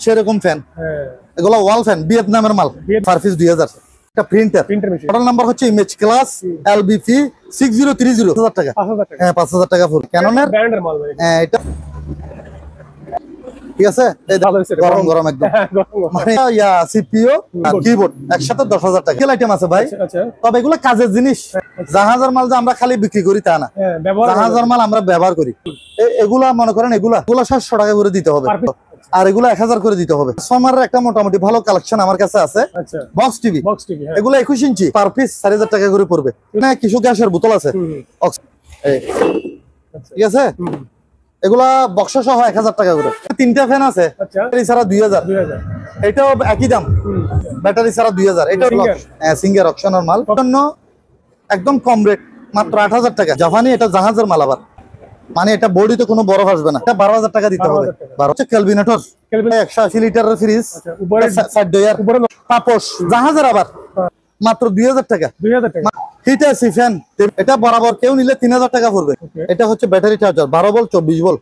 সেরকম ফ্যান। এগুলো ওয়াল ফ্যান, ভিয়েতনামের মাল, সার্ভিস 2000। একটা প্রিন্টার, মডেল নাম্বার হচ্ছে ইমেজ ক্লাস এলবিপি 6030। 5000 টাকা। হ্যাঁ 5000 টাকা ফুল ক্যাননের ব্র্যান্ডের মাল ভাই। হ্যাঁ এটা ঠিক আছে, গরম গরম একদম মানে ইয়া সিপিইউ আর কিবোর্ড একসাথে 10000 টাকা। কেল আইটেম আছে ভাই, তবে এগুলো কাজের জিনিস। জাহাজের মাল যে আমরা খালি বিক্রি করি তা না, জাহাজের মাল আমরা ব্যবহার করি। এগুলা মনে করেন এগুলা 700 টাকা করে দিতে হবে, আর এগুলো 1000 করে দিতে হবে। সোমারের একটা মোটামুটি ভালো কালেকশন আমার কাছে আছে। বক্স টিভি, এগুলো 21 ইঞ্চি, পার পিস 4000 টাকা করে পড়বে। না কিছু গ্যাসের বোতল আছে, ঠিক আছে, এগুলা বক্স সহ 1000 টাকা করে। 3টা ফ্যান আছে, ব্যাটারি ছাড়া 2000। এটাও একই দাম, ব্যাটারি ছাড়া 2000। এটা সিঙ্গার অপশনাল মাল, একদম কম রেট, মাত্র 8000 টাকা। জাপানি, এটা জাহাজের মাল আবার, মানে এটা বডিতে কোনো বরফ আসবে না। এটা 12000 টাকা দিতে হবে। 12 হচ্ছে ক্যালভিনেটর, 180 লিটারের ফ্রিজ, তাপস জাহাজের আবার মাত্র 2000 টাকা। হিট এসি ফ্যান, এটা বরাবর কেউ নিলে 3000 টাকা পড়বে। এটা হচ্ছে battery charger, 12 volt 24 volt,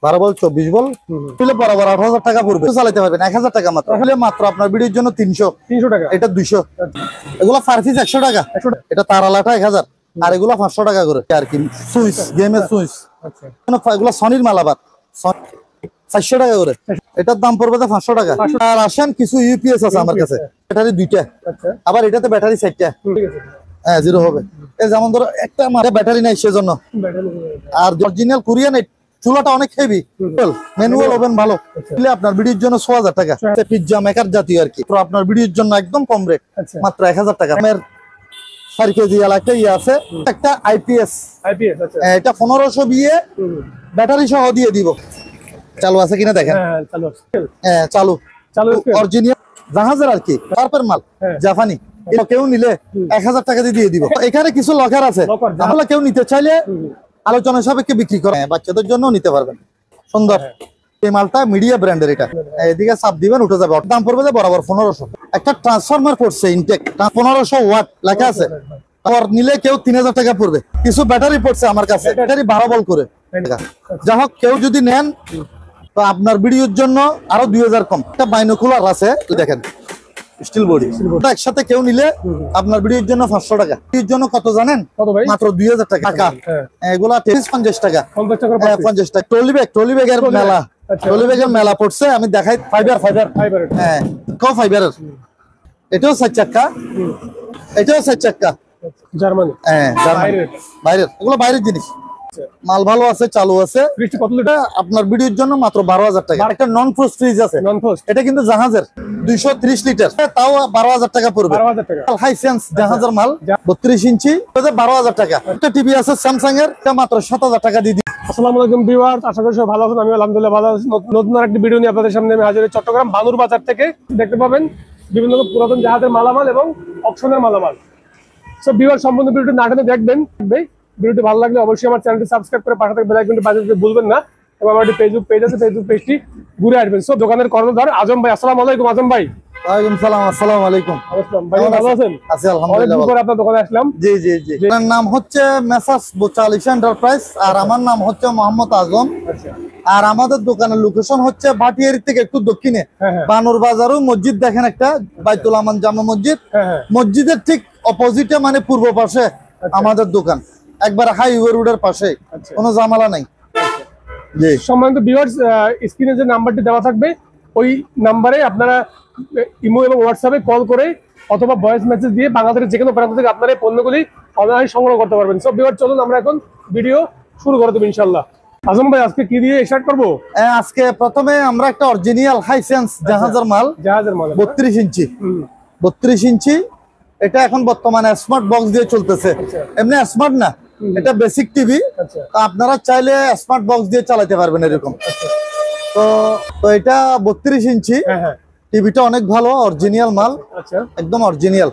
12 volt 24 volt নিলে বরাবর 8000 টাকা পড়বে। চালাতে পারবেন 1000 টাকা মাত্র। তাহলে মাত্র আপনার ভিডিওর জন্য 300 টাকা, এটা 200। এগুলো সার্ভিস 100 টাকা, এটা তার আলাটা 1000, আর এগুলো 500 টাকা করে আর কি। সুইচ, গেমের সুইচ, এগুলো সনির মাল আবার 400 টাকা করে। এটার দাম পড়বে 500 টাকা। আর আসেন কিছু ইউপিএস আছে আমার কাছে, ব্যাটারি 2টা, আবার এটাতে ব্যাটারি 4টা। হ্যাঁ জিরো হবে। এই যেমন ধরো একটা মারে ব্যাটারি নাই সেজন্য। আর অরিজিনাল কোরিয়ান চুলাটা অনেক হেভি, ম্যানুয়াল ওভেন ভালো, আপনার ভিডিওর জন্য 6000 টাকা। পিজ্জা মেকার জাতীয় আর কি, তো আপনার ভিডিওর জন্য একদম কম রেট, মাত্র 1000 টাকা। 4 কেজি একটা ইয়ে আছে, একটা আইপিএস, এটা 1500 বিয়ে ব্যাটারি সহ দিয়ে দিব। চালু আছে কিনা দেখেন। হ্যাঁ চালু, অরিজিনাল জাহাজের আর কি, পারপের মাল, জাপানি। কেউ নিলে 1000 টাকা দিয়ে দিব। এখানে কিছু লকার আছে, তাহলে কেউ নিতে চাইলে আলোচনা সাপেক্ষে বিক্রি করে, বাচ্চাদের জন্য নিতে পারবেন। সুন্দর এই মালটা মিডিয়া ব্র্যান্ডের, এটা এদিকে চাপ দিবেন উঠে যাবে। দাম পড়বে বরাবর 1500। একটা ট্রান্সফরমার পড়ছে ইনটেক 1500 ওয়াট লেখা আছে, আর নিলে কেউ 3000 টাকা পড়বে। কিছু ব্যাটারি পড়ছে আমার কাছে, ব্যাটারি 12 ভোল্ট করে। যাই হোক, কেউ যদি নেন তো আপনার ভিডিওর জন্য আরো 2000 কম। একটা বাইনোকুলার আছে দেখেন, স্টিল বডি, একসাথে কেউ নিলে আপনার ভিডিওর জন্য 500 টাকা। ভিডিওর জন্য কত জানেন? মাত্র 2000 টাকা। এগুলা 50 টাকা, 50 টাকা। ট্রলি ব্যাগের মেলা, ট্রলি ব্যাগের মেলা পড়ছে, আমি দেখাই। ফাইবার, হ্যাঁ ফাইবারের। এটাও 4 চাকা, এটাও 4 চাকা, জার্মানি। হ্যাঁ বাইরের, এগুলো বাইরের জিনিস। মাল ভালো আছে, চালু আছে। আপনার ভিডিওর জন্য মাত্র 12000 টাকা। একটা নন ফ্রোস্ট ফ্রিজ আছে, এটা কিন্তু জাহাজের 230 লিটার, তাও 12000 টাকা পড়বে। হাইসেন্স জাহাজের মাল, 32 ইঞ্চি, 12000 টাকা। একটা টিভি আছে স্যামসাং এর, এটা মাত্র 7000 টাকা দিয়ে দিই। আসসালামু আলাইকুম ভিউয়ার্স, আশা করি সবাই ভালো আছেন। আমি আলহামদুলিল্লাহ ভালো আছি। নতুন আরেকটি ভিডিও নিয়ে আপনাদের সামনে আমি হাজির। চট্টগ্রাম বানুর বাজার থেকে দেখতে পাবেন বিভিন্ন পুরাতন জাহাজের মালামাল এবং অকশনের মালামাল। সব ভিউয়ার্স সম্পূর্ণ ভিডিওটি না টেনে দেখবেন। ভিডিওটি ভালো লাগলে অবশ্যই আমার চ্যানেলটি সাবস্ক্রাইব করে পাশে থাকা বেল আইকনটি বাজাতে ভুলবেন না, এবং আমার একটি ফেসবুক পেজ আছে, ফেসবুক পেজটি ঘুরে আসবেন। সো দোকানের কর্ণধার আজম ভাই, আসসালামু আলাইকুম। আজম ভাই। ওয়ালাইকুম সালাম। আসসালামু আলাইকুম। ভাই ভালো আছেন? আছি আলহামদুলিল্লাহ। অনেকদিন পরে আপনার দোকানে আসলাম। জি জি জি। আমার নাম হচ্ছে মেসার্স বোচালিশ এন্টারপ্রাইজ, আর আমার নাম হচ্ছে মোহাম্মদ আজম। আর আমাদের দোকানের লোকেশন হচ্ছে ভাটিয়ারি থেকে একটু দক্ষিণে, বানুর বাজারও মসজিদ দেখেন একটা, বাইতুল আমান জামা মসজিদ, মসজিদের ঠিক অপোজিটে মানে পূর্ব পাশে আমাদের দোকান, একবার হাইওয়ে রোডের পাশে, কোনো ঝামেলা নাই। জি সম্মানিত ভিউয়ার্স, স্ক্রিনে যে নাম্বারটি দেওয়া থাকবে ওই নাম্বারে আপনারা ইমো এবং হোয়াটসঅ্যাপে কল করে অথবা ভয়েস মেসেজ দিয়ে বাংলাদেশের যে কোনো প্রান্ত থেকে আপনারা এই পণ্যগুলি অনলাইনে সংগ্রহ করতে পারবেন। সব ভিউয়ার্স চলুন আমরা এখন ভিডিও শুরু করে দেব ইনশাআল্লাহ। আজম ভাই, আজকে কি দিয়ে স্টার্ট করব? আজকে প্রথমে আমরা একটা অরিজিনাল হাইসেন্স জাহাজের মাল 32 ইঞ্চি, 32 ইঞ্চি। এটা এখন বর্তমানে স্মার্ট বক্স দিয়ে চলতেছে, এমনি স্মার্ট না, এটা বেসিক টিভি। আপনারা চাইলে স্মার্ট বক্স দিয়ে চালাতে পারবেন এরকম। তো এটা 32 ইঞ্চি টিভিটা অনেক ভালো, অরিজিনাল মাল, একদম অরিজিনাল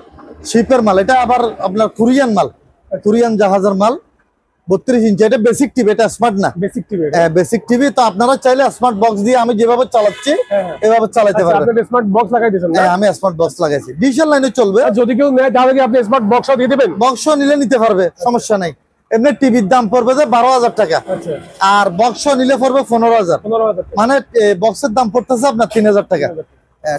শিপের মাল। এটা আবার আপনার কোরিয়ান মাল, কোরিয়ান জাহাজের মাল, 32 ইঞ্চি। এটা বেসিক টিভি, এটা স্মার্ট না, বেসিক টিভি। হ্যাঁ বেসিক টিভি। তো আপনারা চাইলে স্মার্ট বক্স দিয়ে আমি যেভাবে চালাচ্ছি এভাবে চালাতে পারবেন। আপনি স্মার্ট বক্স লাগাই দিয়েছেন? হ্যাঁ আমি স্মার্ট বক্স লাগাইছি, ডিজিটাল লাইনে চলবে। যদি কেউ নেয় তাহলে কি আপনি স্মার্ট বক্সও দিয়ে দিবেন? বক্সও নিলে নিতে পারবে, সমস্যা নাই। এমনি টিভির দাম পড়বে যে 12,000 টাকা, আচ্ছা আর বক্স নিলে পড়বে 15,000। 15,000 টাকা। মানে বক্সের দাম পড়তেছে আপনার 3,000 টাকা।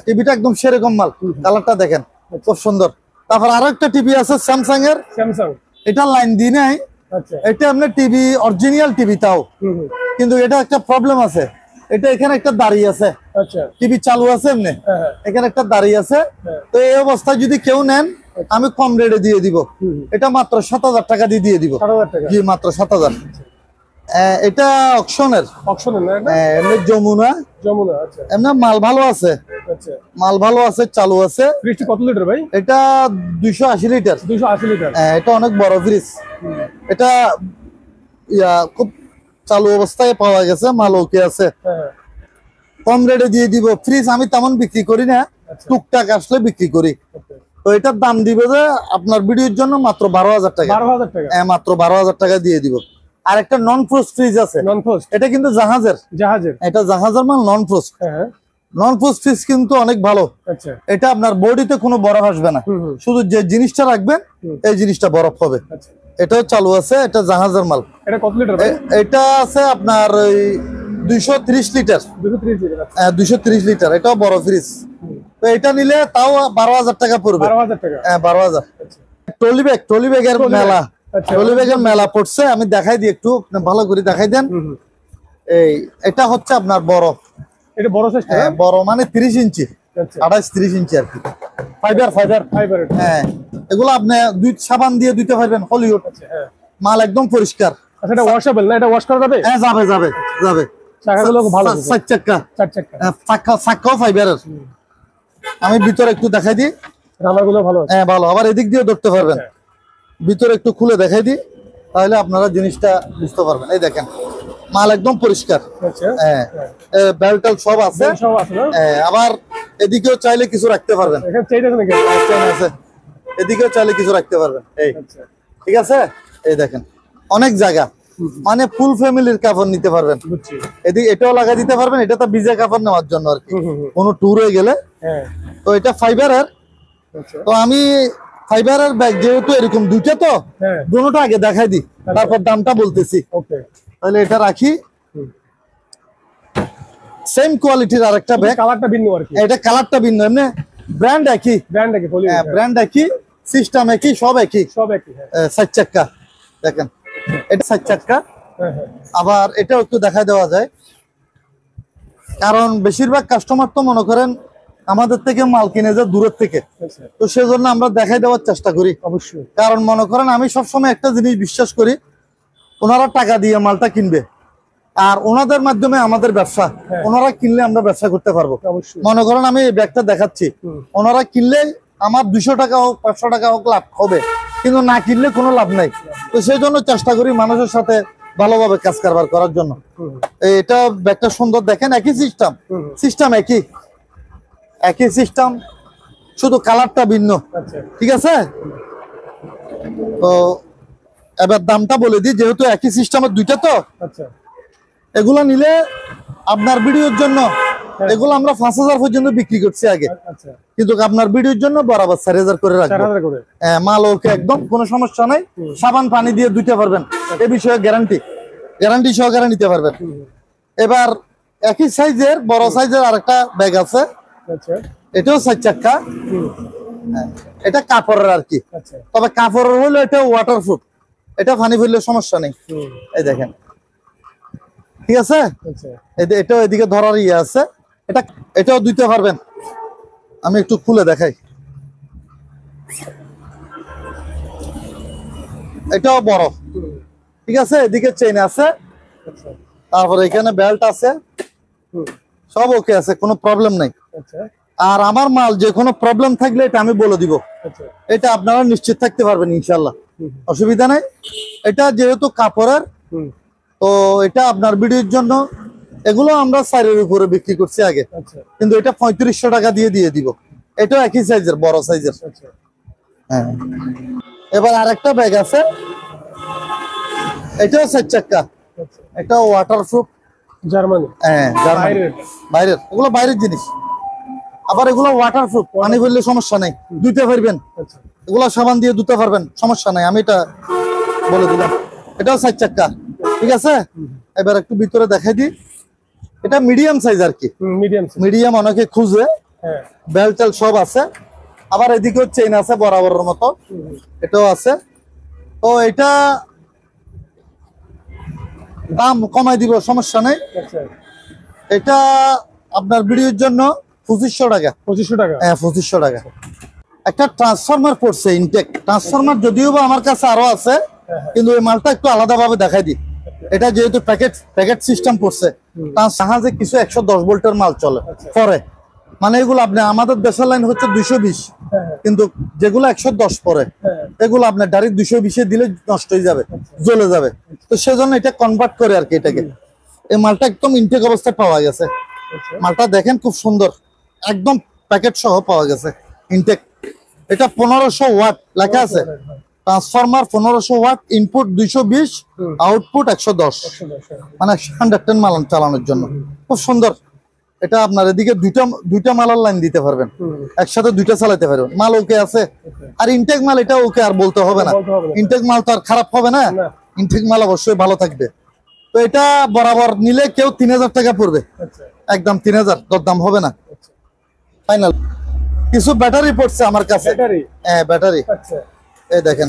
টিভিটা একদম সেরকম মাল, কালারটা দেখেন খুব সুন্দর। তারপর আরো একটা টিভি আছে স্যামসাং এর, স্যামসাং। এটা লাইন দিয়ে নাই, আচ্ছা এটা এমনি টিভি অরিজিনাল টিভি তাও, কিন্তু এটা একটা প্রবলেম আছে, এটা এখানে একটা দাঁড়িয়ে আছে, আচ্ছা টিভি চালু আছে এমনি, হ্যাঁ এখানে একটা দাঁড়িয়ে আছে। তো এই অবস্থায় যদি কেউ নেন আমি কম রেটে দিয়ে দিব, এটা মাত্র 7,000 টাকা দিয়ে দিব। 7,000 টাকা। জি মাত্র 7,000। এটা অকশনের, অকশনের না এটা? এমনি যমুনা, যমুনা। আচ্ছা এমনি মাল ভালো আছে, আচ্ছা। মাল ভালো আছে, চালু আছে। ফ্রিজটি কত লিটার ভাই? এটা 280 লিটার। 280 লিটার। এটা অনেক বড় ফ্রিজ, এটা খুব চালু অবস্থায় পাওয়া গেছে, মাল ওকে আছে, হ্যাঁ কম রেটে দিয়ে দিব। ফ্রিজ আমি তেমন বিক্রি করি না, টুকটাক আসলে বিক্রি করি। তো এটার দাম দিবে যে আপনার ভিডিওর জন্য মাত্র 12,000 টাকা। 12,000 টাকা। মাত্র 12,000 টাকা দিয়ে দিব। আর একটা নন ফ্রোস্ট ফ্রিজ আছে, নন ফ্রোস্ট। এটা কিন্তু জাহাজের, জাহাজের। এটা জাহাজের মাল, নন ফ্রোস্ট। হ্যাঁ নন ফ্রোস্ট ফ্রিজ কিন্তু অনেক ভালো। আচ্ছা এটা আপনার বডিতে কোনো বরফ আসবে না, শুধু যে জিনিসটা রাখবেন এই জিনিসটা বরফ হবে। আচ্ছা। এটাও চালু আছে, এটা জাহাজের মাল। এটা কত লিটার ভাই? এটা আছে আপনার ওই 230 লিটার। 230 লিটার। 230 লিটার, এটাও বড় ফ্রিজ। তো এটা নিলে তাও 12,000 টাকা পড়বে। 12,000 টাকা। 12,000। ট্রলি ব্যাগের মেলা, আচ্ছা। ট্রলি ব্যাগের মেলা পড়ছে, আমি দেখাই দিই একটু, আপনি ভালো করে দেখাই দেন। এটা হচ্ছে আপনার বড়, এটা বড় সাইজ। বড় মানে 30 ইঞ্চি, আচ্ছা 28-30 ইঞ্চি আর কি, ফাইবার। ফাইবার। হ্যাঁ, এগুলো আপনি সাবান দিয়ে ধুতে পারবেন, হলিউড। আচ্ছা হ্যাঁ, মাল একদম পরিষ্কার। আচ্ছা এটা ওয়াশেবল না? এটা ওয়াশ করা যাবে? হ্যাঁ যাবে যাবে যাবে। চাকাগুলো ভালো, 4 চাক্কা। 4 চাকা। চাক্কাও ফাইবারের। আমি ভিতরে একটু দেখাই দিই, রাবারগুলো ভালো আছে। হ্যাঁ ভালো, আবার এদিক দিয়ে ধরতে পারবেন। ভিতরে একটু খুলে দেখাই দিই, তাহলে আপনারা জিনিসটা বুঝতে পারবেন। এই দেখেন মাল একদম পরিষ্কার। আচ্ছা হ্যাঁ, বেল্ট সব আছে, সব আছে না? আবার এদিকেও চাইলে কিছু রাখতে পারবেন। এখানে চেইন আছে নাকি? চেইন আছে, এদিকেও চাইলে কিছু রাখতে পারবেন। এই আচ্ছা ঠিক আছে, এই দেখেন অনেক জায়গা, মানে ফুল ফ্যামিলির কাপড় নিতে পারবেন। বুঝছি। এদিকে এটাও লাগা দিতে পারবেন, এটা তো ভিজে কাপড় নেওয়ার জন্য আর কি, কোনো ট্যুর হয়ে গেলে। হ্যাঁ তো এটা ফাইবারের। আচ্ছা তো আমি ফাইবারের ব্যাগ যেহেতু এরকম দুইটা, তো হ্যাঁ দুটোটা আগে দেখাই দিই, তারপর দামটা বলতেছি। ওকে, তাহলে এটা রাখি। সেম কোয়ালিটির আরেকটা ব্যাগ, কালারটা ভিন্ন আর কি। এটা কালারটা ভিন্ন, এমনি ব্র্যান্ড একই, ব্র্যান্ড একই, পলি ব্র্যান্ড একই, সিস্টেম একই, সব একই, সব একই। হ্যাঁ 4 চাক্কা। দেখেন এটা 4 চাক্কা। হ্যাঁ হ্যাঁ আবার এটাও একটু দেখা দেওয়া যায়, কারণ বেশিরভাগ কাস্টমার তো মনে করেন আমাদের থেকে মাল কিনে যায় দূরের থেকে, আচ্ছা তো সেজন্য আমরা দেখাই দেওয়ার চেষ্টা করি। অবশ্যই। কারণ মনে করেন আমি সবসময় একটা জিনিস বিশ্বাস করি, ওনারা টাকা দিয়ে মালটা কিনবে, আর ওনাদের মাধ্যমে আমাদের ব্যবসা, ওনারা কিনলে আমরা ব্যবসা করতে পারবো। অবশ্যই। মনে করেন আমি এই ব্যাগটা দেখাচ্ছি, ওনারা কিনলে আমার 200 টাকা হোক 500 টাকা হোক লাভ হবে, কিন্তু না কিনলে কোনো লাভ নাই। তো সেই জন্য চেষ্টা করি মানুষের সাথে ভালোভাবে কাজ কারবার করার জন্য। এটা ব্যাগটা সুন্দর, দেখেন একই সিস্টেম, সিস্টেম একই সিস্টেম, শুধু কালারটা ভিন্ন। আচ্ছা ঠিক আছে, তো এবার দামটা বলে দিই, যেহেতু একই সিস্টেমের দুইটা, তো আচ্ছা এগুলা নিলে আপনার ভিডিওর জন্য, এগুলো আমরা 5,000 পর্যন্ত বিক্রি করছি আগে, আচ্ছা কিন্তু আপনার ভিডিওর জন্য বরাবর 4,000 করে রাখবো। 4,000 করে। মাল ওকে একদম কোনো সমস্যা নাই, সাবান পানি দিয়ে ধুতে পারবেন, এ বিষয়ে গ্যারান্টি সহকারে নিতে পারবেন। এবার একই সাইজের বড় সাইজের আরেকটা ব্যাগ আছে, আচ্ছা এটাও 4 চাক্কা। এটা কাপড়ের আর কি, আচ্ছা তবে কাপড়ের হলো এটা ওয়াটারপ্রুফ, এটা পানি ফেললে সমস্যা নেই। এই দেখেন, ঠিক আছে, আচ্ছা এটাও এদিকে ধরার ইয়ে আছে, এটাও দিতে পারবেন। আমি একটু খুলে দেখাই, এটাও বড়, ঠিক আছে, এদিকে চেইন আছে, আচ্ছা তারপরে এখানে বেল্ট আছে, সব ওকে আছে, কোনো প্রবলেম নাই। আচ্ছা আর আমার মাল যে কোনো প্রবলেম থাকলে এটা আমি বলে দিব, আচ্ছা এটা আপনারা নিশ্চিত থাকতে পারবেন ইনশাল্লাহ, অসুবিধা নাই। এটা যেহেতু কাপড়ের, তো এটা আপনার ভিডিওর জন্য, এগুলো আমরা 4-এর উপরে বিক্রি করছি আগে, আচ্ছা কিন্তু এটা 3500 টাকা দিয়ে দিব। এটাও একই সাইজের, বড় সাইজের। আচ্ছা হ্যাঁ, এবার আরেকটা ব্যাগ আছে, এটাও 4 চাক্কা, আচ্ছা এটাও ওয়াটারপ্রুফ, জার্মানি। হ্যাঁ বাইরের? বাইরের, এগুলো বাইরের জিনিস, আবার এগুলো ওয়াটারপ্রুফ, পানি ফেললে সমস্যা নাই, ধুতে পারবেন, আচ্ছা এগুলো সাবান দিয়ে ধুতে পারবেন, সমস্যা নাই, আমি এটা বলে দিলাম। এটাও 4 চাকা, ঠিক আছে। এবার একটু ভিতরে দেখাই দিই, এটা মিডিয়াম সাইজ আর কি, মিডিয়াম অনেকে খুঁজে, বেল টেল সব আছে। আবার এদিকেও চেইন আছে বরাবরের মতো, এটাও আছে। তো এটা দাম কমাই দিব, সমস্যা নেই। এটা আপনার ভিডিওর জন্য 2500 টাকা। 2500 টাকা? হ্যাঁ 2500 টাকা। একটা ট্রান্সফরমার পড়ছে ইনটেক, ট্রান্সফরমার যদিও বা আমার কাছে আরো আছে, কিন্তু এই মালটা একটু আলাদা ভাবে দেখাই দিই। এটা যেহেতু প্যাকেট সিস্টেম পড়ছে, জাহাজে কিছু 110 ভোল্টের মাল চলে পরে, মানে এগুলো আপনি আমাদের দেশের লাইন হচ্ছে 220, কিন্তু যেগুলো 110 পরে এগুলো আপনার ডাইরেক্ট 220-এ দিলে নষ্ট হয়ে যাবে, জ্বলে যাবে। তো সেজন্য এটা কনভার্ট করে আর কি এটাকে। এই মালটা একদম ইনটেক অবস্থায় পাওয়া গেছে। মালটা দেখেন খুব সুন্দর, একদম প্যাকেট সহ পাওয়া গেছে ইনটেক। এটা 1500 ওয়াট লেখা আছে, ট্রান্সফরমার 1500 ওয়াট, ইনপুট 220, আউটপুট 110, মানে 110 মাল চালানোর জন্য খুব সুন্দর। এটা আপনার এদিকে দুইটা মালার লাইন দিতে পারবেন, একসাথে দুইটা চালাতে পারবেন। মাল ওকে আছে, আর ইনটেক মাল এটা ওকে আর বলতে হবে না। ইনটেক মাল তো আর খারাপ হবে না, ইনটেক মাল অবশ্যই ভালো থাকবে। তো এটা বরাবর নিলে কেউ 3000 টাকা পড়বে, একদম 3000, দরদাম হবে না, ফাইনাল। কিছু ব্যাটারি পড়ছে আমার কাছে, হ্যাঁ ব্যাটারি, এই দেখেন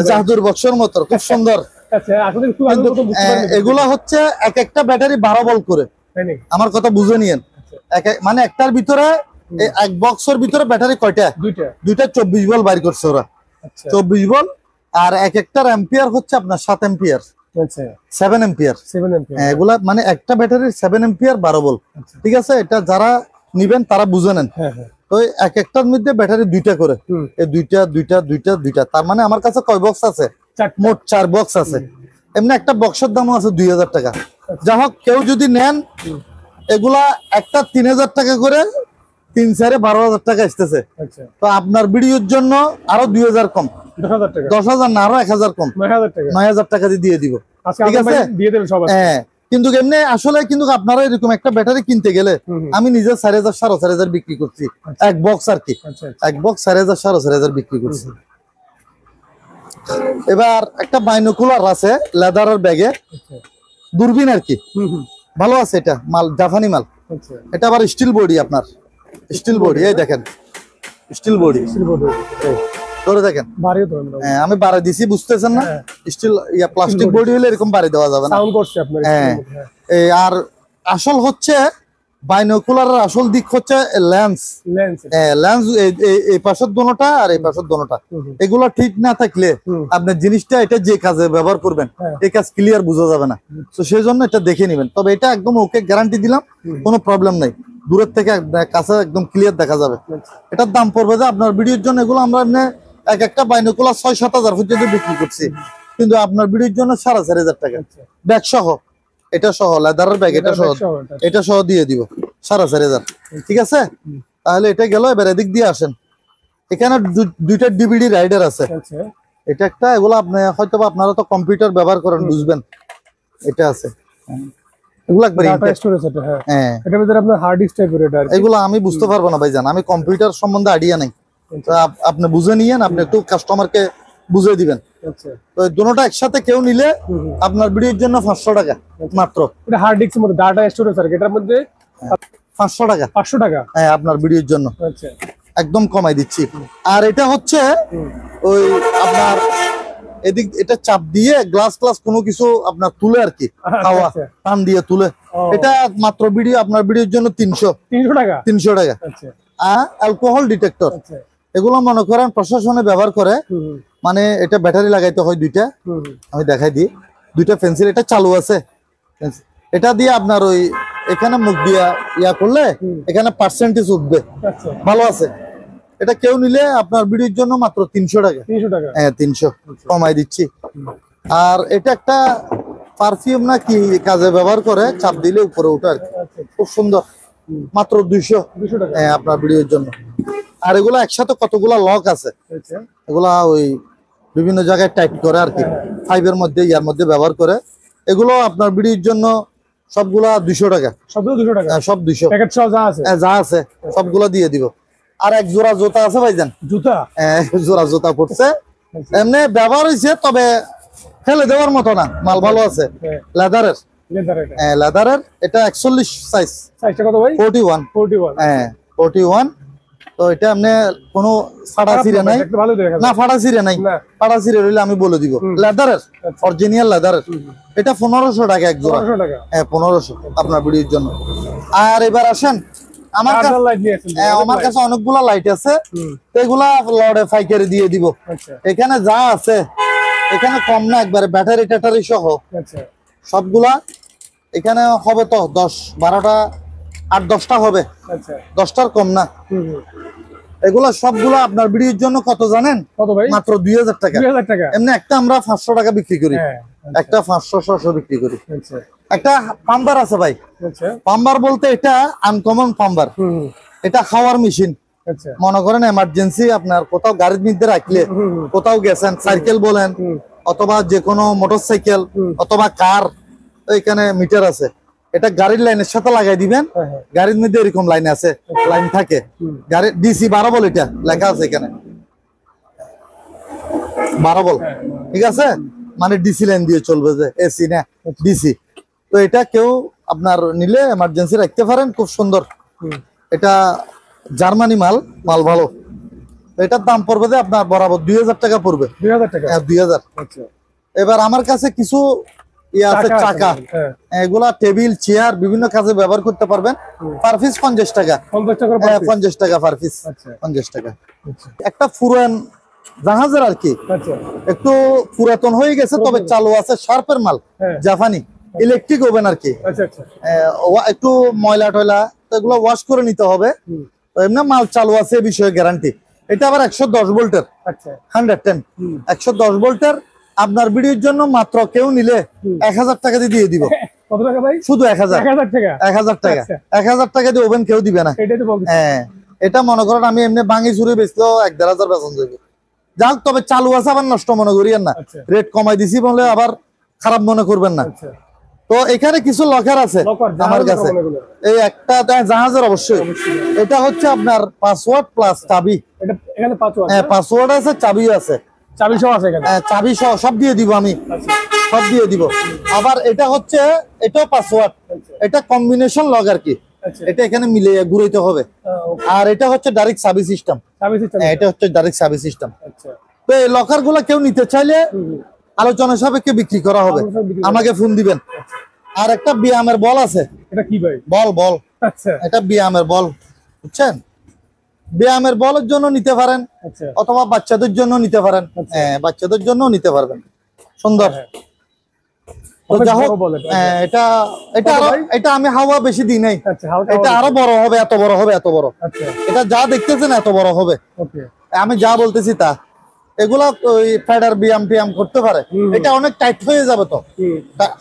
জাদুর বক্সের মতো খুব সুন্দর। এগুলা হচ্ছে এক একটা ব্যাটারি 12 ভোল্ট করে, আমার কথা বুঝে নিয়েন। মানে একটার ভিতরে, এক বক্সের ভিতরে ব্যাটারি কয়টা? দুইটা 24 ভোল্ট বাইর করছে ওরা, 24 ভোল্ট। আর এক একটার অ্যাম্পিয়ার হচ্ছে আপনার 7 অ্যাম্পিয়ার, 7 অ্যাম্পিয়ার। এগুলা মানে একটা ব্যাটারি 7 অ্যাম্পিয়ার 12 ভোল্ট, ঠিক আছে। এটা যারা নিবেন তারা বুঝে নেন। তো এক একটার মধ্যে ব্যাটারি দুইটা করে, এই দুইটা, তার মানে আমার কাছে কয় বক্স আছে? মোট 4 বক্স আছে। এমনি একটা বক্সের দামও আছে 2000 টাকা। যা হোক, কেউ যদি নেন এগুলা একটা 3000 টাকা করে, 3-4 12,000 টাকা আসতেছে। তো আপনার ভিডিওর জন্য আরো 2000 কম, 10,000 না, আরো 1000 কম, 9000 টাকা দিয়ে দিব, ঠিক আছে। হ্যাঁ, কিন্তু এমনি আসলে কিন্তু আপনারা এরকম একটা ব্যাটারি কিনতে গেলে আমি নিজে 4000 4500 বিক্রি করছি এক বক্স আর কি, এক বক্স 4000 4500 বিক্রি করছি। এবার একটা বাইনোকুলার আছে লেদারের ব্যাগে, দূরবীন আর কি, ভালো আছে। এটা মাল জাপানি মাল, এটা আবার স্টিল বডি, আপনার স্টিল বডি, এই দেখেন স্টিল বডি, ধরে দেখেন। হ্যাঁ, আমি বাড়ি দিছি, বুঝতেছেন না? স্টিল প্লাস্টিক বডি হলে এরকম বাড়ি দেওয়া যাবে না। হ্যাঁ, আর আসল হচ্ছে বাইনোকুলারের আসল দিক হচ্ছে লেন্স। এই পাশের দোনোটা আর এই পাশের দোনোটা, এগুলো ঠিক না থাকলে আপনার জিনিসটা এটা যে কাজে ব্যবহার করবেন এই কাজ ক্লিয়ার বোঝা যাবে না। তো সেই জন্য এটা দেখে নেবেন। তবে এটা একদম ওকে গ্যারান্টি দিলাম, কোনো প্রবলেম নাই, দূরের থেকে কাছে একদম ক্লিয়ার দেখা যাবে। এটার দাম পড়বে যে আপনার ভিডিওর জন্য, এগুলো আমরা এক একটা বাইনোকুলার 6-7 হাজার পর্যন্ত বিক্রি করছি, কিন্তু আপনার ভিডিওর জন্য 4500 টাকা ব্যাগ সহ, এটা সহ লেদারের ব্যাগ, এটা সহ দিয়ে দিব 4500, ঠিক আছে। তাহলে এটা গেল। এবার এদিক দিয়ে আসেন, এখানে দুইটা ডিভিডি রাইডার আছে, এটা একটা, এগুলো আপনি হয়তো আপনারা তো কম্পিউটার ব্যবহার করেন, বুঝবেন। এটা আছে, এগুলো একবার এগুলো আমি বুঝতে পারবো না ভাইজান, আমি কম্পিউটার সম্বন্ধে আইডিয়া নেই। আপনি বুঝে নিয়েন, আপনি একটু কাস্টমারকে বুঝে দিবেন। তো দুটোটা একসাথে কেউ নিলে আপনার ভিডিওর জন্য 500 টাকা মাত্র। এটা হার্ড ডিস্কের মধ্যে ডাটা স্টোরেজ আর এটার মধ্যে 500 টাকা, 500 টাকা, হ্যাঁ আপনার ভিডিওর জন্য একদম কমাই দিচ্ছি। আর এটা হচ্ছে ওই আপনার এদিক, এটা চাপ দিয়ে গ্লাস কোনো কিছু আপনার তুলে আর কি, খাওয়া টান দিয়ে তুলে, এটা মাত্র ভিডিও, আপনার ভিডিওর জন্য 300 টাকা, 300 টাকা। অ্যালকোহল ডিটেক্টর, এগুলো মনে করেন প্রশাসনে ব্যবহার করে, মানে এটা ব্যাটারি লাগাইতে হয় দুইটা, আমি দেখাই দিই, দুইটা পেন্সিল, এটা চালু আছে, এটা দিয়ে আপনার ওই এখানে মুখ দিয়া ইয়া করলে এখানে পার্সেন্টেজ উঠবে, ভালো আছে। এটা কেউ নিলে আপনার ভিডিওর জন্য মাত্র 300 টাকা, হ্যাঁ 300 কমাই দিচ্ছি। আর এটা একটা পারফিউম না কি কাজে ব্যবহার করে, চাপ দিলে উপরে ওঠে আর কি, খুব সুন্দর, মাত্র 200 টাকা, হ্যাঁ আপনার ভিডিওর জন্য। আর এগুলা একসাথে কতগুলা লক আছে, এগুলা ওই বিভিন্ন জায়গায় টাইপ করে আর কি, 5 মধ্যে ইয়ার মধ্যে ব্যবহার করে। এগুলো আপনার ভিডিওর জন্য সবগুলা 200 টাকা, সব 200, যা আছে সবগুলা দিয়ে দিব। আর এক জোড়া জুতা আছে ভাইজান, জুতা, এক জোড়া জুতা পড়ছে, এমনি ব্যবহার হয়েছে, তবে ফেলে দেওয়ার মতো না, মাল ভালো আছে। লেদারের লেদারের এটা 41 সাইজ। সাইজটা কত ভাই? 41 41। হ্যাঁ 41। তো এটা এমনি কোনো ফাটা ছিঁড়ে নাই না, ফাটা ছিঁড়ে নাই। ফাটা ছিঁড়ে রইলে আমি বলে দিব। লেদারের অরিজিনাল লেদারের। এটা 1500 টাকা এক জোড়া। হ্যাঁ 1500 আপনার ভিডিওর জন্য। আর এবার আসেন আমার কাছে অনেকগুলা লাইট আছে, এগুলা লড়ে পাইকারি দিয়ে দিব। এখানে যা আছে এখানে কম না, একবারে ব্যাটারি ট্যাটারি সহ সবগুলা এখানে হবে তো 10-12টা 8-10টা হবে, 10টার কম না। এগুলা সবগুলা আপনার ভিডিওর জন্য কত জানেন? কত ভাই? মাত্র 2000 টাকা। 2000 টাকা। এমনি একটা আমরা 500 টাকা বিক্রি করি, একটা 500-600 বিক্রি করি। একটা পাম্বার আছে ভাই, পাম্বার বলতে এটা আনকমন পাম্বার। এটা খাওয়ার মেশিন। মনে করেন এমার্জেন্সি আপনার কোথাও গাড়ির মধ্যে রাখলে, কোথাও গেছেন, সাইকেল বলেন অথবা যে কোনো মোটরসাইকেল অথবা কার, এখানে মিটার আছে, এটা গাড়ির লাইনের সাথে লাগাই দিবেন। গাড়ির মধ্যে এরকম লাইন আছে, লাইন থাকে, গাড়ির ডিসি 12 ভোল্ট এটা লেখা আছে এখানে 12 ভোল্ট, ঠিক আছে, মানে ডিসি লাইন দিয়ে চলবে, যে এসি না ডিসি। তো এটা কেউ আপনার নিলে এমার্জেন্সি রাখতে পারেন, খুব সুন্দর। এটা জার্মানি মাল, মাল ভালো। এটার দাম পড়বে যে আপনার বরাবর 2000 টাকা পড়বে। 2000 টাকা? হ্যাঁ 2000। এবার আমার কাছে কিছু আছে চাকা, এগুলা টেবিল চেয়ার বিভিন্ন কাজে ব্যবহার করতে পারবেন। পার পিস 50 টাকা। 50 টাকা পার পিস। 50 টাকা। একটা পুরান জাহাজের আর কি, একটু পুরাতন হয়ে গেছে, তবে চালু আছে, শার্পের মাল, জাপানি ইলেকট্রিক ওভেন আর কি। একটু ময়লা টয়লা এগুলো ওয়াশ করে নিতে হবে, এমনি মাল চালু আছে, এই বিষয়ে গ্যারান্টি। এটা আবার 110 ভোল্টের, 110 110 ভোল্টের। আপনার ভিডিওর জন্য মাত্র কেউ নিলে 1000 টাকা দিয়ে দিব। কত টাকা ভাই? শুধু 1000 টাকা। 1000 টাকা। 1000 টাকা দিয়ে ওভেন কেউ দিবে না। হ্যাঁ এটা মনে করেন আমি এমনি ভাঙি চুরি বেচলেও 1500 বেতন দেবে। যাক, তবে চালু আছে, আবার নষ্ট মনে করিয়েন না, রেট কমাই দিছি বলে আবার খারাপ মনে করবেন না। তো এখানে কিছু লকার আছে আমার কাছে, এই একটা জাহাজের অবশ্যই। এটা হচ্ছে আপনার পাসওয়ার্ড প্লাস চাবি। হ্যাঁ পাসওয়ার্ড আছে, চাবিও আছে। চাবি সহ আছে এখানে? হ্যাঁ চাবি সহ সব দিয়ে দিব আমি, সব দিয়ে দিব। আবার এটা হচ্ছে, এটাও পাসওয়ার্ড, এটা কম্বিনেশন লক আর কি। এটা এখানে মিলে ঘুরাইতে হবে। আর এটা হচ্ছে ডাইরেক্ট সার্ভিস সিস্টেম। এটা হচ্ছে ডাইরেক্ট সার্ভিস সিস্টেম। তো এই লকার গুলা কেউ নিতে চাইলে আলোচনা সাপেক্ষে বিক্রি করা হবে, আমাকে ফোন দিবেন। আর একটা ব্যায়ামের বল আছে। এটা কি ভাই? বল বল। আচ্ছা, এটা ব্যায়ামের বল, বুঝছেন? ব্যায়ামের বলের জন্য নিতে পারেন, অথবা বাচ্চাদের জন্য নিতে পারেন। হ্যাঁ বাচ্চাদের জন্য নিতে পারবেন, সুন্দর। তো যাই হোক, এটা এটা এটা আমি হাওয়া বেশি দিই নাই, এটা আরো বড় হবে, এত বড় হবে, এত বড়। এটা যা দেখতেছেন এত বড় হবে, আমি যা বলতেছি তা। এগুলা ওই ফেডার ব্যায়াম টিয়াম করতে পারে। এটা অনেক টাইট হয়ে যাবে, তো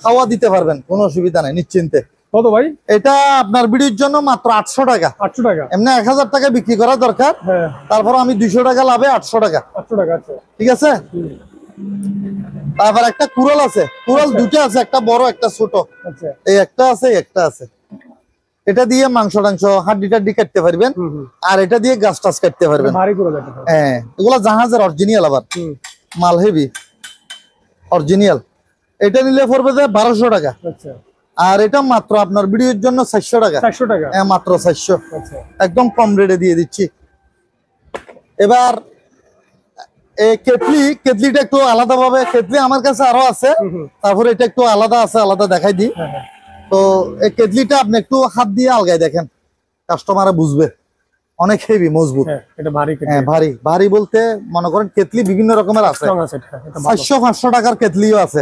হাওয়া দিতে পারবেন, কোনো অসুবিধা নাই, নিশ্চিন্তে। কত ভাই? এটা আপনার ভিডিওর জন্য মাত্র 800 টাকা। 800 টাকা? এমনি 1000 টাকা বিক্রি করা দরকার, তারপর আমি 200 টাকা লাভে 800 টাকা। 800 টাকা, ঠিক আছে। তারপর একটা কুড়াল আছে, কুড়াল দুটো আছে, একটা বড় একটা ছোট। এই একটা আছে, একটা আছে। এটা দিয়ে মাংস টাংস হাড্ডি টাড্ডি কাটতে পারবেন, আর এটা দিয়ে গাছ টাছ কাটতে পারবেন। হ্যাঁ এগুলা জাহাজের অরিজিনাল, আবার মাল হেভি অরিজিনাল। এটা নিলে পড়বে যে 1200 টাকা। আর এটা মাত্র আপনার ভিডিওর জন্য 400 টাকা। 400 টাকা? হ্যাঁ মাত্র 400, একদম কম রেটে দিয়ে দিচ্ছি। এবার কেটলিটা একটু আলাদা ভাবে, কেটলি আমার কাছে আরো আছে, তারপরে এটা একটু আলাদা আছে, আলাদা দেখাই দিই। তো এই কেটলিটা আপনি একটু হাত দিয়ে আলগায় দেখেন, কাস্টমাররা বুঝবে, অনেক হেভি, মজবুত। হ্যাঁ ভারী, ভারী বলতে মনে করেন কেটলি বিভিন্ন রকমের আছে, 400-500 টাকার কেটলিও আছে,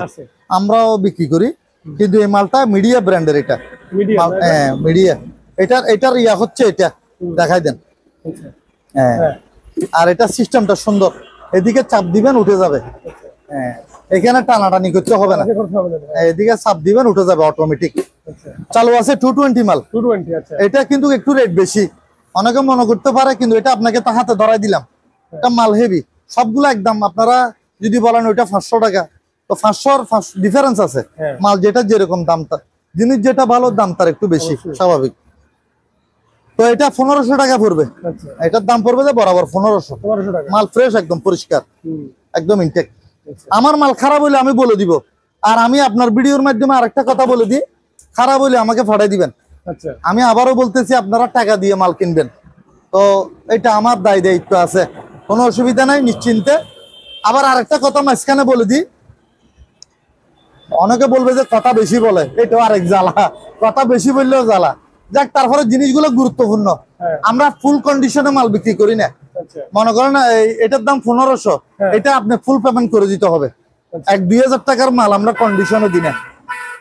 আমরাও বিক্রি করি। কিন্তু এই মালটা মিডিয়া ব্র্যান্ডের, এটা হ্যাঁ মিডিয়া। এটার ইয়া হচ্ছে, এটা দেখাই দেন। হ্যাঁ আর এটা সিস্টেমটা সুন্দর, এদিকে চাপ দিবেন উঠে যাবে। হ্যাঁ এখানে টানাটানি করতে হবে না, এদিকে চাপ দিবেন উঠে যাবে অটোমেটিক। চালু আছে 220 মাল। 220? আচ্ছা। এটা কিন্তু একটু রেট বেশি, অনেকে মনে করতে পারে, কিন্তু এটা আপনাকে তো হাতে ধরাই দিলাম। এটা মাল হেভি, সবগুলো একদম। আপনারা যদি বলেন ওইটা 500 টাকা, তো 500 ডিফারেন্স আছে। মাল যেটা যেরকম দাম, তার জিনিস যেটা ভালো দাম তার একটু বেশি, স্বাভাবিক। তো এটা 1500 টাকা পড়বে। এটার দাম পড়বে যে বরাবর 1500 টাকা। মাল ফ্রেশ, একদম পরিষ্কার। একদম ইনটেক। আমার মাল খারাপ হইলে আমি বলে দিব, আর আমি আপনার ভিডিওর মাধ্যমে আরেকটা কথা বলে দিই, খারাপ হইলে আমাকে পাঠাই দিবেন। আচ্ছা, আমি আবারও বলতেছি, আপনারা টাকা দিয়ে মাল কিনবেন, তো এটা আমার দায়িত্ব আছে, কোনো অসুবিধা নাই, নিশ্চিন্তে। আবার আরেকটা কথা মাঝখানে বলে দিই, অনেকে বলবে যে কথা বেশি বলে, এটাও আরেক জ্বালা, কথা বেশি বললেও জ্বালা। যাক, তারপরে জিনিসগুলো গুরুত্বপূর্ণ। আমরা ফুল কন্ডিশনে মাল বিক্রি করি না। মনে করেন এটার দাম 1500, এটা আপনি ফুল পেমেন্ট করে দিতে হবে। 1-2000 টাকার মাল আমরা কন্ডিশনে দিই না,